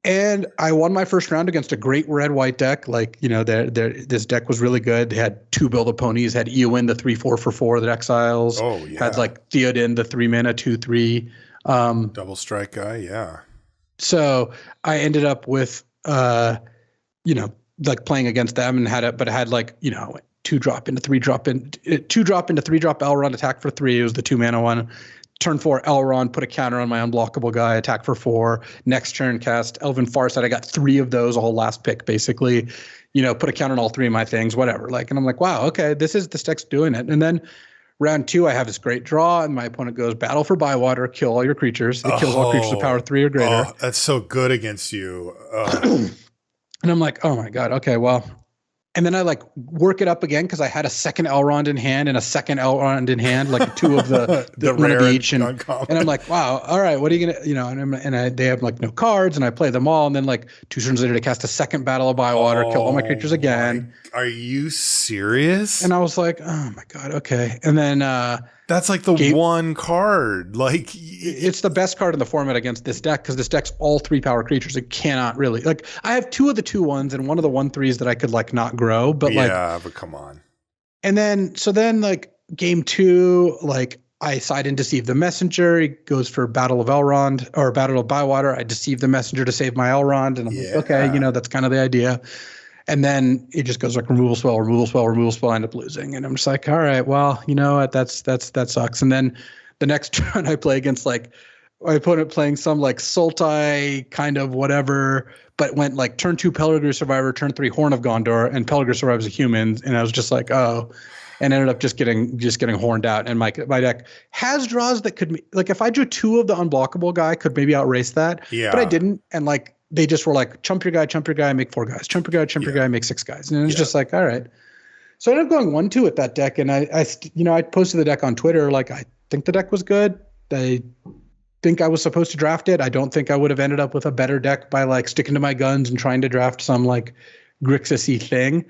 And I won my first round against a great red-white deck. Like, you know, this deck was really good. They had 2 build-a-ponies, had Eowyn, the 3/4 for 4 that exiles. Oh, yeah. Had like Theoden, the 3-mana 2/3. Double strike guy, yeah. So I ended up with, you know, like playing against them and but I had like, you know, 2-drop into 3-drop into 3-drop Elrond, attack for 3. It was the 2-mana one. Turn 4 Elrond, put a counter on my unblockable guy, attack for 4. Next turn cast Elven Farsight. I got 3 of those, all last pick basically. You know, put a counter on all 3 of my things, whatever. Like, and I'm like, wow, okay, this deck's doing it. And then round 2, I have this great draw, and my opponent goes battle for Bywater, kill all your creatures. It kills all creatures of power 3 or greater. Oh, that's so good against you. And I'm like, oh my God, okay, well. And then I like work it up again because I had a second Elrond in hand and a second Elrond in hand, like 2 of the one of each. And I'm like, wow, all right, what are you going to, you know, they have like no cards, and I play them all. And then like 2 turns later, to cast a second Battle of Bywater, kill all my creatures again. Are you serious? And I was like, oh my God, okay. And then that's like the one card. Like it's the best card in the format against this deck because this deck's all 3 power creatures. It cannot really, like, I have 2 of the 2/1s and 1 of the 1/3s that I could like not grow, but but come on. And then like game 2, like I side and deceive the messenger. He goes for Battle of Elrond or Battle of Bywater. I deceive the messenger to save my Elrond, and I'm like, okay, you know, that's kind of the idea. And then it just goes like removal spell, removal spell, removal spell. I end up losing, and I'm just like, all right, well, you know what, that sucks. And then the next turn I play against like my opponent playing some like Sultai kind of whatever, but went like turn 2 Pelargir Survivor, turn 3 Horn of Gondor, and Pelargir survives a human, and I was just like, oh, and ended up just getting horned out. And my deck has draws that could, like, if I drew 2 of the unblockable guy, could maybe outrace that. Yeah, but I didn't, and like. They just were like, chump your guy, make 4 guys. Chump your guy, make 6 guys. And it was just like, all right. So I ended up going 1-2 with that deck. And I posted the deck on Twitter. Like, I think the deck was good. I think I was supposed to draft it. I don't think I would have ended up with a better deck by like sticking to my guns and trying to draft some like Grixis-y thing.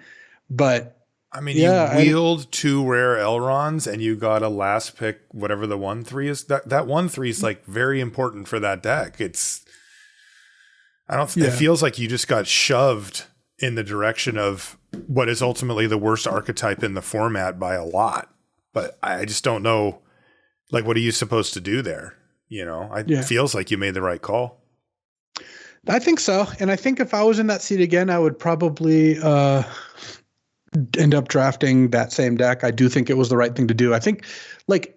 But I mean, you wheeled 2 rare Elrons and you got a last pick, whatever the 1/3 is. That 1/3 is like very important for that deck. It feels like you just got shoved in the direction of what is ultimately the worst archetype in the format by a lot. But I just don't know, like, what are you supposed to do there? You know, it feels like you made the right call. I think so. And I think if I was in that seat again, I would probably end up drafting that same deck. I do think it was the right thing to do. I think, like,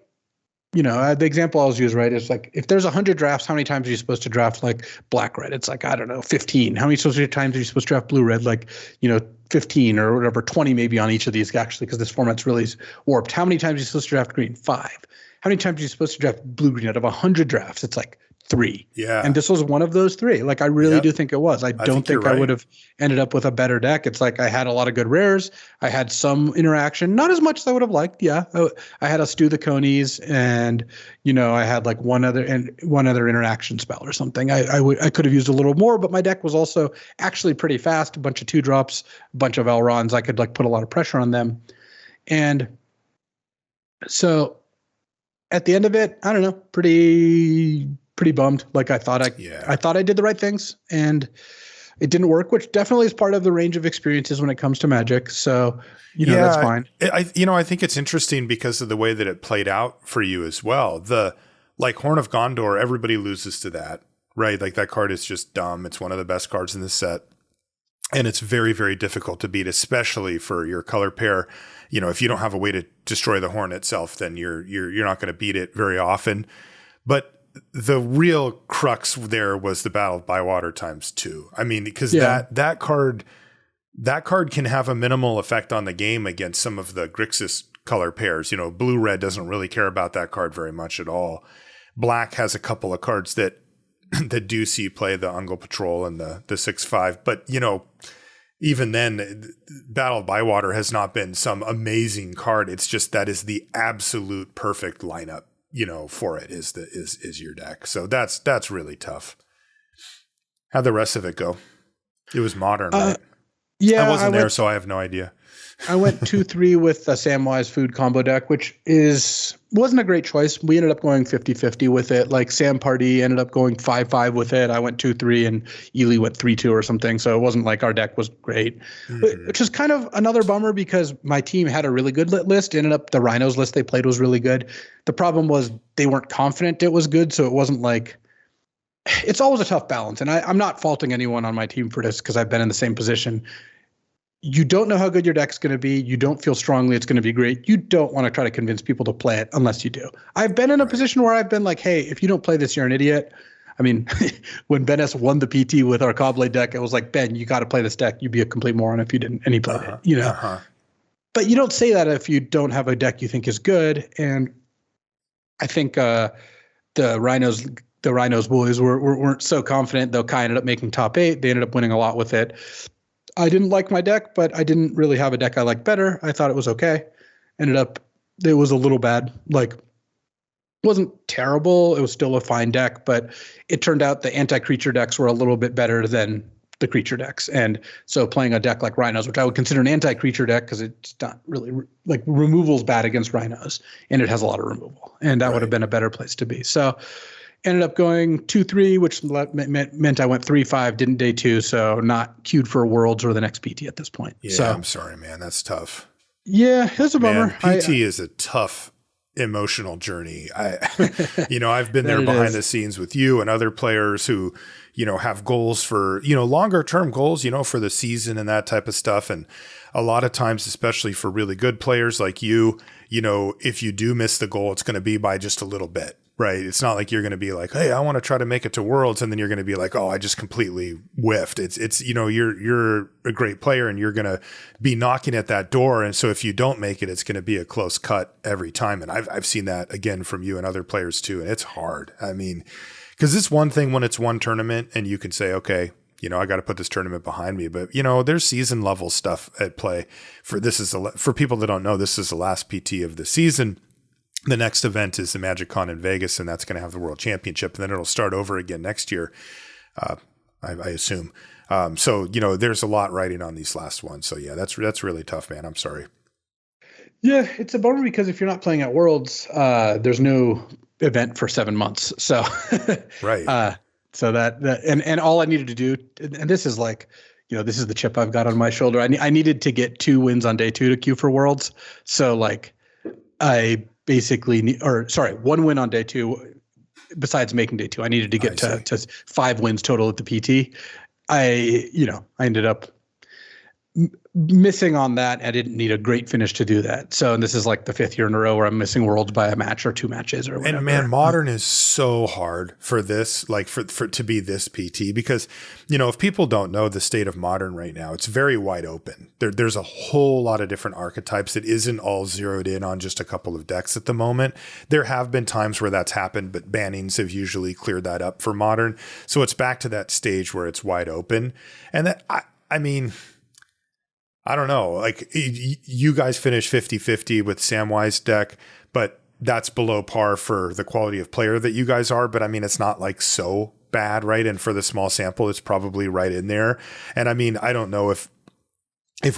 you know, the example I was used, right, is like, if there's 100 drafts, how many times are you supposed to draft like black red? It's like, I don't know, 15. How many times are you supposed to draft blue red? Like, you know, 15 or whatever, 20 maybe on each of these, actually, because this format's really warped. How many times are you supposed to draft green? 5. How many times are you supposed to draft blue green? Out of 100 drafts, it's like 3. Yeah. And this was one of those 3. Like, I really do think it was. I don't think I would have ended up with a better deck. It's like I had a lot of good rares. I had some interaction, not as much as I would have liked. Yeah. I had a Stew the Conies, and, you know, I had like one other interaction spell or something. I could have used a little more, but my deck was also actually pretty fast. A bunch of 2-drops, a bunch of Elrons. I could like put a lot of pressure on them. And so at the end of it, I don't know, pretty bummed. Like, I thought I did the right things, and it didn't work, which definitely is part of the range of experiences when it comes to Magic. So, you know, that's fine. I think it's interesting because of the way that it played out for you as well. The like Horn of Gondor, everybody loses to that, right? Like, that card is just dumb. It's one of the best cards in the set, and it's very, very difficult to beat, especially for your color pair. You know, if you don't have a way to destroy the horn itself, then you're not going to beat it very often. But the real crux there was the Battle of Bywater ×2. I mean, because that card can have a minimal effect on the game against some of the Grixis color pairs. Blue-red doesn't really care about that card very much at all. Black has a couple of cards that do see play, the Ungol Patrol and the 6/5. But, even then, Battle of Bywater has not been some amazing card. It's just that is the absolute perfect lineup, for it is your deck. So that's really tough. How'd the rest of it go? It was Modern, right? Yeah, I wasn't there, so I have no idea. I went 2-3 with the Samwise Food combo deck, which wasn't a great choice. We ended up going 50-50 with it. Like Sam Party ended up going 5-5 with it. I went 2-3 and Ely went 3-2 or something. So it wasn't like our deck was great, which is kind of another bummer because my team had a really good list. Ended up the Rhinos list they played was really good. The problem was they weren't confident it was good. So it wasn't like – it's always a tough balance. And I'm not faulting anyone on my team for this because I've been in the same position. You don't know how good your deck's going to be. You don't feel strongly it's going to be great. You don't want to try to convince people to play it unless you do. I've been in a position where I've been like, hey, if you don't play this, you're an idiot. I mean, when Ben S won the PT with our Cobblade deck, it was like, Ben, you got to play this deck. You'd be a complete moron if you didn't. And he played it, But you don't say that if you don't have a deck you think is good. And I think the Rhinos boys weren't so confident. Though Kai ended up making top 8. They ended up winning a lot with it. I didn't like my deck, but I didn't really have a deck I liked better. I thought it was okay. It was a little bad. Like, it wasn't terrible. It was still a fine deck, but it turned out the anti-creature decks were a little bit better than the creature decks. And so playing a deck like Rhinos, which I would consider an anti-creature deck because it's not really like removal's bad against Rhinos, and it has a lot of removal, and that would have been a better place to be. So ended up going 2-3, which meant I went 3-5, didn't day 2, so not queued for Worlds or the next PT at this point. Yeah, so, I'm sorry, man. That's tough. Yeah, it's a bummer. PT is a tough emotional journey. I've been there behind the scenes with you and other players who, have goals for, longer term goals, for the season and that type of stuff. And a lot of times, especially for really good players like you, if you do miss the goal, it's going to be by just a little bit. Right. It's not like you're going to be like, hey, I want to try to make it to Worlds. And then you're going to be like, oh, I just completely whiffed. It's you're a great player and you're going to be knocking at that door. And so if you don't make it, it's going to be a close cut every time. And I've seen that again from you and other players too. And it's hard. I mean, because it's one thing when it's one tournament and you can say, okay, I got to put this tournament behind me. But, there's season level stuff at play for people that don't know, this is the last PT of the season. The next event is the MagicCon in Vegas, and that's going to have the World Championship, and then it'll start over again next year, I assume. So, there's a lot riding on these last ones. So, yeah, that's really tough, man. I'm sorry. Yeah, it's a bummer because if you're not playing at Worlds, there's no event for 7 months. So, right. So and all I needed to do, and this is like, this is the chip I've got on my shoulder. I needed to get 2 wins on day 2 to queue for Worlds. So, like, I basically, 1 win on day 2 besides making day 2. I needed to get to 5 wins total at the PT. I ended up missing on that. I didn't need a great finish to do that. So, and this is like the 5th year in a row where I'm missing Worlds by a match or 2 matches or whatever. And man, Modern is so hard for this, like for to be this PT, because, if people don't know the state of Modern right now, it's very wide open. There's a whole lot of different archetypes. It isn't all zeroed in on just a couple of decks at the moment. There have been times where that's happened, but bannings have usually cleared that up for Modern. So it's back to that stage where it's wide open. And that, I mean, I don't know, like you guys finished 50-50 with Samwise deck, but that's below par for the quality of player that you guys are. But I mean, it's not like so bad, right? And for the small sample, it's probably right in there. And I mean, I don't know if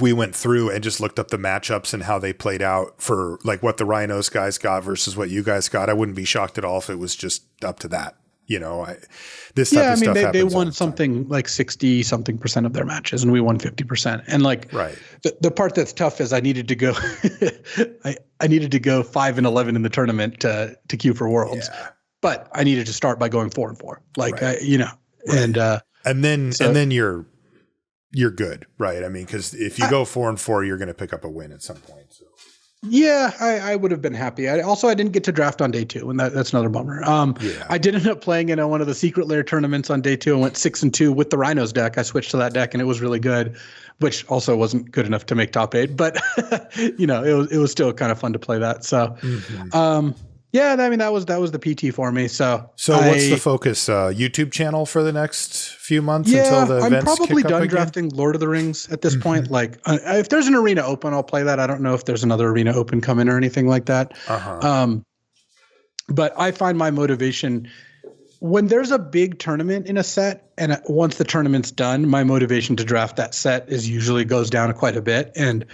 we went through and just looked up the matchups and how they played out for like what the Rhinos guys got versus what you guys got, I wouldn't be shocked at all if it was just up to that. This type of stuff happens. They won something like 60-something% of their matches, and we won 50%. And like, right. The part that's tough is I needed to go, I needed to go 5-11 in the tournament to queue for Worlds, but I needed to start by going 4-4. Like, right. And then you're good, right? I mean, because if you go 4-4, you're going to pick up a win at some point. So. Yeah, I would have been happy. I didn't get to draft on day 2, and that's another bummer. Yeah. I did end up playing in one of the secret lair tournaments on day 2 and went 6-2 with the Rhinos deck. I switched to that deck and it was really good, which also wasn't good enough to make top 8, but it was still kind of fun to play that. So, yeah, I mean that was the PT for me. So what's the focus? YouTube channel for the next few months yeah, until the I'm events probably kick up done again? drafting Lord of the Rings at this point. Like, if there's an arena open, I'll play that. I don't know if there's another arena open coming or anything like that. But I find my motivation when there's a big tournament in a set, and once the tournament's done, my motivation to draft that set is usually goes down quite a bit. And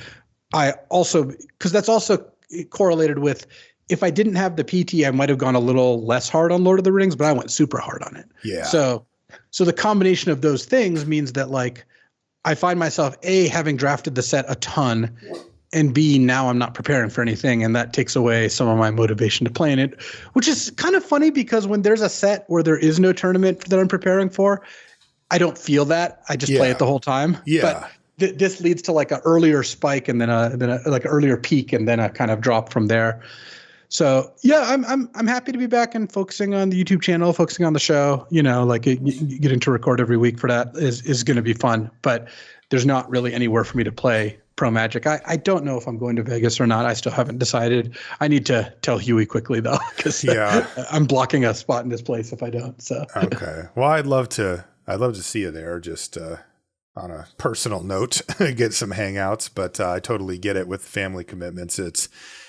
I also, because that's also correlated with, if I didn't have the PT, I might have gone a little less hard on Lord of the Rings, but I went super hard on it. Yeah. So the combination of those things means that, like, I find myself A, having drafted the set a ton, and B, now I'm not preparing for anything, and that takes away some of my motivation to play in it, which is kind of funny because when there's a set where there is no tournament that I'm preparing for, I don't feel that. I just play it the whole time. Yeah. But this leads to like an earlier spike and then a like an earlier peak and then a kind of drop from there. So yeah, I'm happy to be back and focusing on the YouTube channel, focusing on the show. Like getting to record every week for that is going to be fun. But there's not really anywhere for me to play Pro Magic. I don't know if I'm going to Vegas or not. I still haven't decided. I need to tell Huey quickly though, because I'm blocking a spot in this place if I don't. So okay. Well, I'd love to see you there. Just on a personal note, get some hangouts. But I totally get it with family commitments.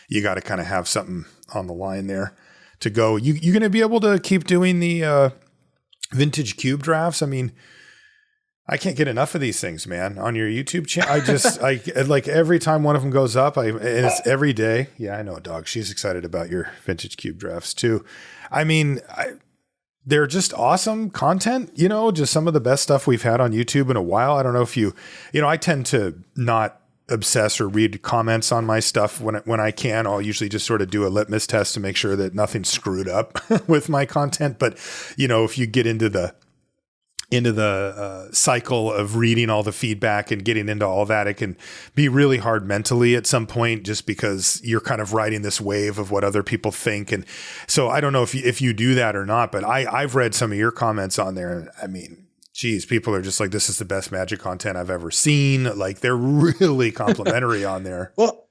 You got to kind of have something on the line there to go. You going to be able to keep doing the vintage cube drafts? I mean, I can't get enough of these things, man, on your YouTube channel. I like every time one of them goes up, and it's every day. Yeah, I know, dog. She's excited about your vintage cube drafts too. I mean, they're just awesome content, just some of the best stuff we've had on YouTube in a while. I don't know if I tend to not obsess or read comments on my stuff when I can. I'll usually just sort of do a litmus test to make sure that nothing's screwed up with my content. But if you get into the cycle of reading all the feedback and getting into all that, it can be really hard mentally at some point, just because you're kind of riding this wave of what other people think. And so I don't know if you do that or not, but I've read some of your comments on there. I mean, geez, people are just like, this is the best Magic content I've ever seen. Like, they're really complimentary on there. Well,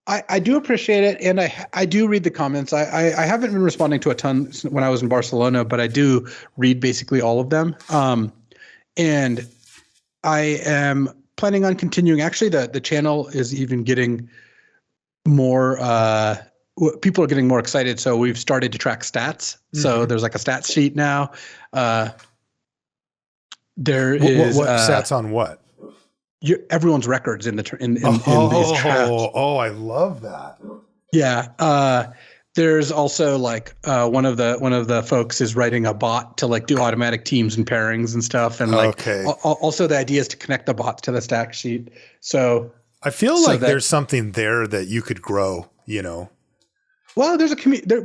I do appreciate it. And I do read the comments. I haven't been responding to a ton when I was in Barcelona, but I do read basically all of them. And I am planning on continuing. Actually, the channel is even getting more, people are getting more excited. So we've started to track stats. So there's like a stats sheet now. There is what stats on what? Everyone's records in these drafts. Oh, I love that. Yeah. There's also like one of the folks is writing a bot to like do automatic teams and pairings and stuff. And like also the idea is to connect the bots to the stack sheet. So I feel like there's something there that you could grow, Well, there's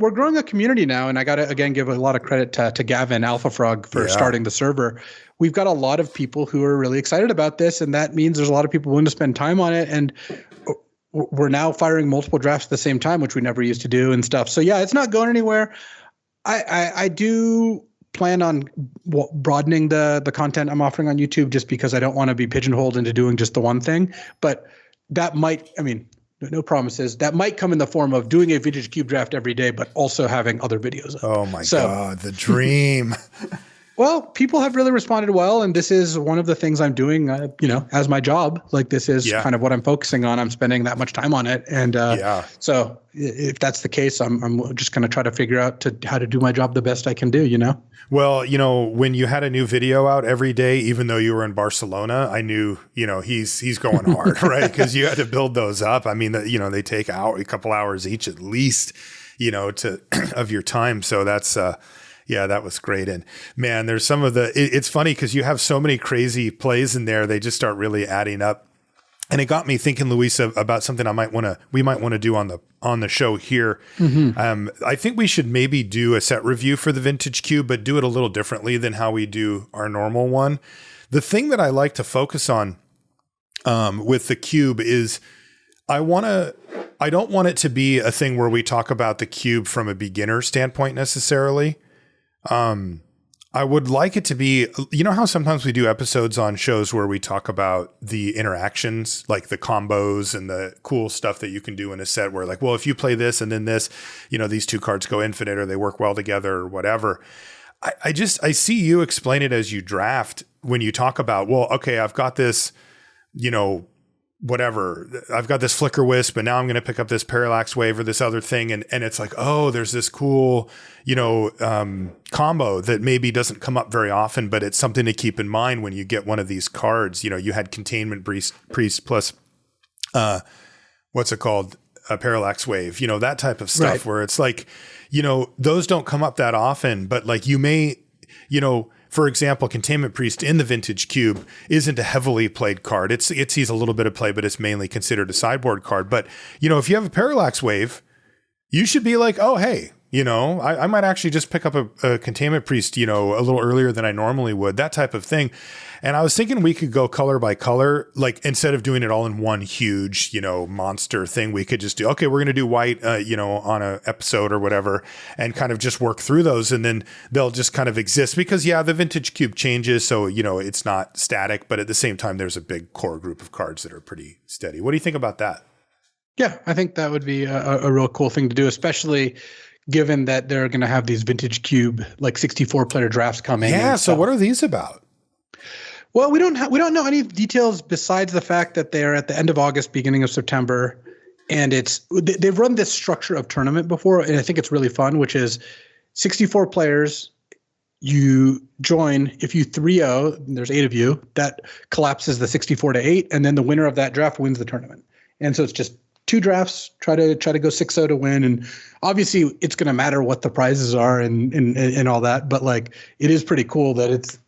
we're growing a community now, and I got to again give a lot of credit to Gavin Alpha Frog for starting the server. We've got a lot of people who are really excited about this, and that means there's a lot of people willing to spend time on it. And we're now firing multiple drafts at the same time, which we never used to do and stuff. So yeah, it's not going anywhere. I do plan on broadening the content I'm offering on YouTube, just because I don't want to be pigeonholed into doing just the one thing. But that might, no promises. That might come in the form of doing a vintage cube draft every day, but also having other videos up. Oh my God, the dream. Well, people have really responded well, and this is one of the things I'm doing, as my job. Like, this is kind of what I'm focusing on. I'm spending that much time on it. And so if that's the case, I'm just going to try to figure out how to do my job the best I can do, Well, when you had a new video out every day, even though you were in Barcelona, I knew, he's going hard, right? Because you had to build those up. I mean, they take a couple hours each at least, of your time. So that's, that was great. And man, there's some of it's funny because you have so many crazy plays in there. They just start really adding up. And it got me thinking, Luis, about something we might want to do on the show here. Mm-hmm. I think we should maybe do a set review for the Vintage Cube, but do it a little differently than how we do our normal one. The thing that I like to focus on with the Cube is I want I don't want it to be a thing where we talk about the cube from a beginner standpoint necessarily. I would like it to be, you know how sometimes we do episodes on shows where we talk about the interactions, like the combos and the cool stuff that you can do in a set where like, well, if you play this and then this, you know, these two cards go infinite or they work well together or whatever. I see you explain it as you draft when you talk about, well, okay, I've got this, you know, whatever, I've got this flicker wisp, and now I'm going to pick up this parallax wave or this other thing. And it's like, oh, there's this cool, you know, combo that maybe doesn't come up very often, but it's something to keep in mind when you get one of these cards. You know, you had Containment Priest plus, what's it called? A parallax wave, you know, that type of stuff, right, where it's like, you know, those don't come up that often, but like you may, you know, for example, Containment Priest in the Vintage Cube isn't a heavily played card. It sees a little bit of play, but it's mainly considered a sideboard card. But, you know, if you have a Parallax Wave, you should be like, oh, hey, you know, I might actually just pick up a Containment Priest, you know, a little earlier than I normally would, that type of thing. And I was thinking we could go color by color, like instead of doing it all in one huge, you know, monster thing, we could just do, okay, we're going to do white, you know, on a episode or whatever, and kind of just work through those. And then they'll just kind of exist because, yeah, the Vintage Cube changes. So, you know, it's not static, but at the same time, there's a big core group of cards that are pretty steady. What do you think about that? Yeah, I think that would be a real cool thing to do, especially given that they're going to have these Vintage Cube, like 64 player drafts coming. Yeah. So what are these about? Well, we don't know any details besides the fact that they're at the end of August, beginning of September, and they've run this structure of tournament before, and I think it's really fun, which is 64 players. You join, if you 3-0, there's 8 of you, that collapses the 64 to 8, and then the winner of that draft wins the tournament. And so it's just 2 drafts, try to go 6-0 to win. And obviously it's going to matter what the prizes are and all that. But like, it is pretty cool that it's,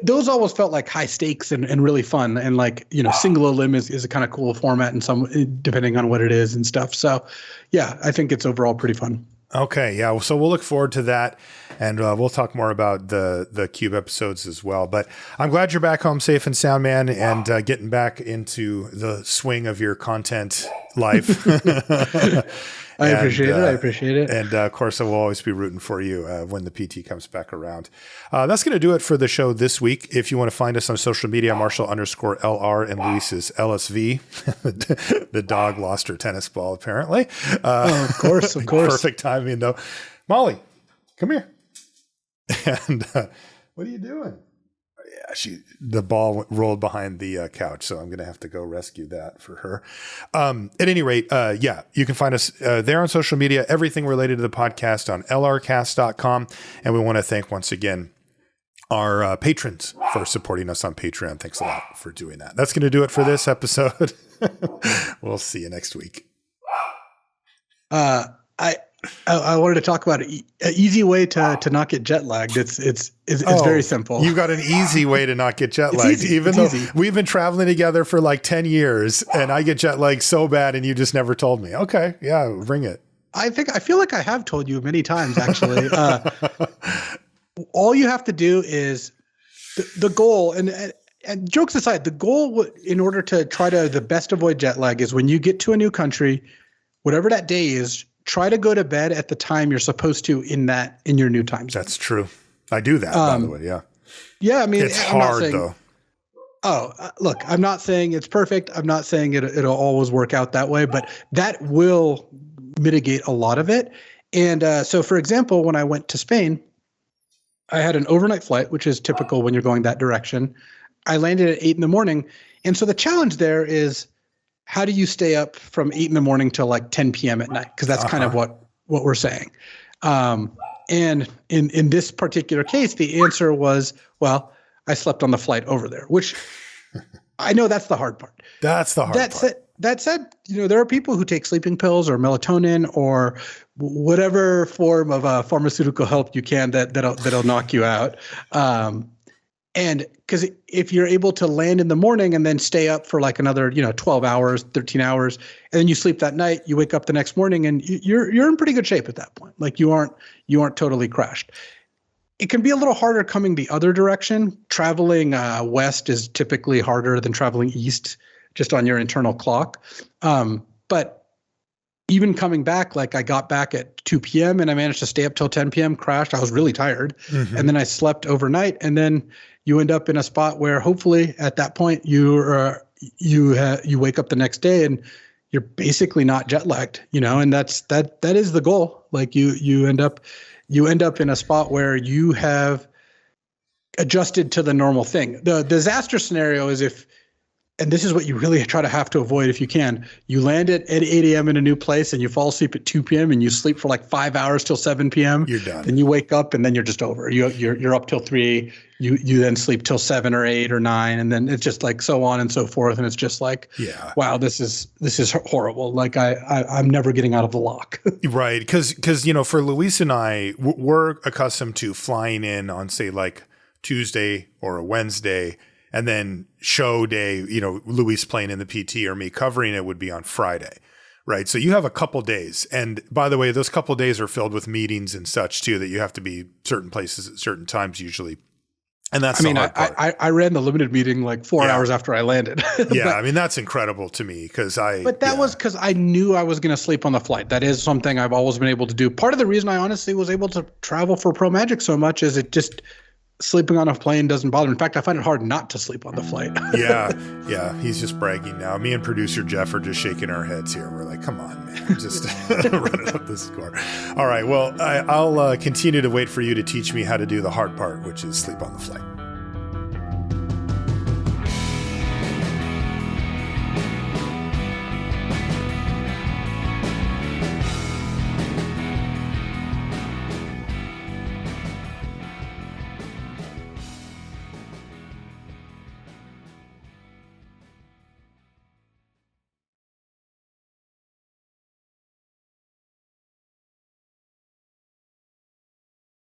those always felt like high stakes and really fun. And like, you know, single elim is a kind of cool format and some, depending on what it is and stuff. So yeah, I think it's overall pretty fun. Okay. Yeah. So we'll look forward to that. And we'll talk more about the Cube episodes as well. But I'm glad you're back home safe and sound, man, and getting back into the swing of your content life. I appreciate it. And of course, I will always be rooting for you when the PT comes back around. That's going to do it for the show this week. If you want to find us on social media, Marshall_LR and Luis is LSV. The dog lost her tennis ball, apparently. Of course. Perfect timing, though. Molly, come here. And what are you doing? Yeah, the ball rolled behind the couch, so I'm going to have to go rescue that for her. At any rate, yeah, you can find us there on social media, everything related to the podcast on lrcast.com. And we want to thank once again our patrons for supporting us on Patreon. Thanks a lot for doing that. That's going to do it for this episode. We'll see you next week. I wanted to talk about an easy way to not get jet lagged. It's very simple. You got an easy way to not get jet lagged, even though we've been traveling together for like 10 years and I get jet lagged so bad and you just never told me. Okay. Yeah. Bring it. I feel like I have told you many times, actually. All you have to do is the goal, and jokes aside, the goal in order to try to the best avoid jet lag is when you get to a new country, whatever that day is, try to go to bed at the time you're supposed to in your new time zone. That's true. I do that, by the way. Yeah. Yeah. I mean, it's hard though. Look, I'm not saying it's perfect. I'm not saying it'll always work out that way, but that will mitigate a lot of it. And so, for example, when I went to Spain, I had an overnight flight, which is typical when you're going that direction. I landed at 8 a.m. And so the challenge there is, how do you stay up from 8 a.m. till like 10 p.m. at night? Because that's kind of what we're saying. And in this particular case, the answer was, well, I slept on the flight over there, which I know that's the hard part. That's the hard part. That said, you know, there are people who take sleeping pills or melatonin or whatever form of pharmaceutical help you can that'll knock you out. And because if you're able to land in the morning and then stay up for like another, 12 hours, 13 hours, and then you sleep that night, you wake up the next morning and you're in pretty good shape at that point. Like you aren't totally crashed. It can be a little harder coming the other direction. Traveling west is typically harder than traveling east, just on your internal clock. But even coming back, like I got back at 2 p.m. and I managed to stay up till 10 p.m., crashed. I was really tired. And then I slept overnight. And then you end up in a spot where hopefully at that point you wake up the next day and you're basically not jet lagged, and that is the goal. Like you end up in a spot where you have adjusted to the normal thing. The disaster scenario is and this is what you really have to avoid if you can. You land at 8 a.m. in a new place and you fall asleep at 2 p.m. and you sleep for like 5 hours till 7 p.m. You're done. Then you wake up and then you're just over. You're up till 3. You then sleep till 7 or 8 or 9, and then it's just like so on and so forth. And it's just like, wow, this is horrible. Like I'm never getting out of the lock. Right, because for Luis and I, we're accustomed to flying in on say like Tuesday or a Wednesday. And then show day, Luis playing in the PT or me covering it would be on Friday, right? So you have a couple days. And by the way, those couple days are filled with meetings and such too, that you have to be certain places at certain times usually. And that's the hard part. I ran the limited meeting like 4 hours after I landed. Yeah, that's incredible to me because But that was because I knew I was going to sleep on the flight. That is something I've always been able to do. Part of the reason I honestly was able to travel for Pro Magic so much is it just – sleeping on a plane doesn't bother me. In fact, I find it hard not to sleep on the flight. Yeah. He's just bragging now. Me and producer Jeff are just shaking our heads here. We're like, come on, man. Just running up the score. All right. Well, I'll continue to wait for you to teach me how to do the hard part, which is sleep on the flight.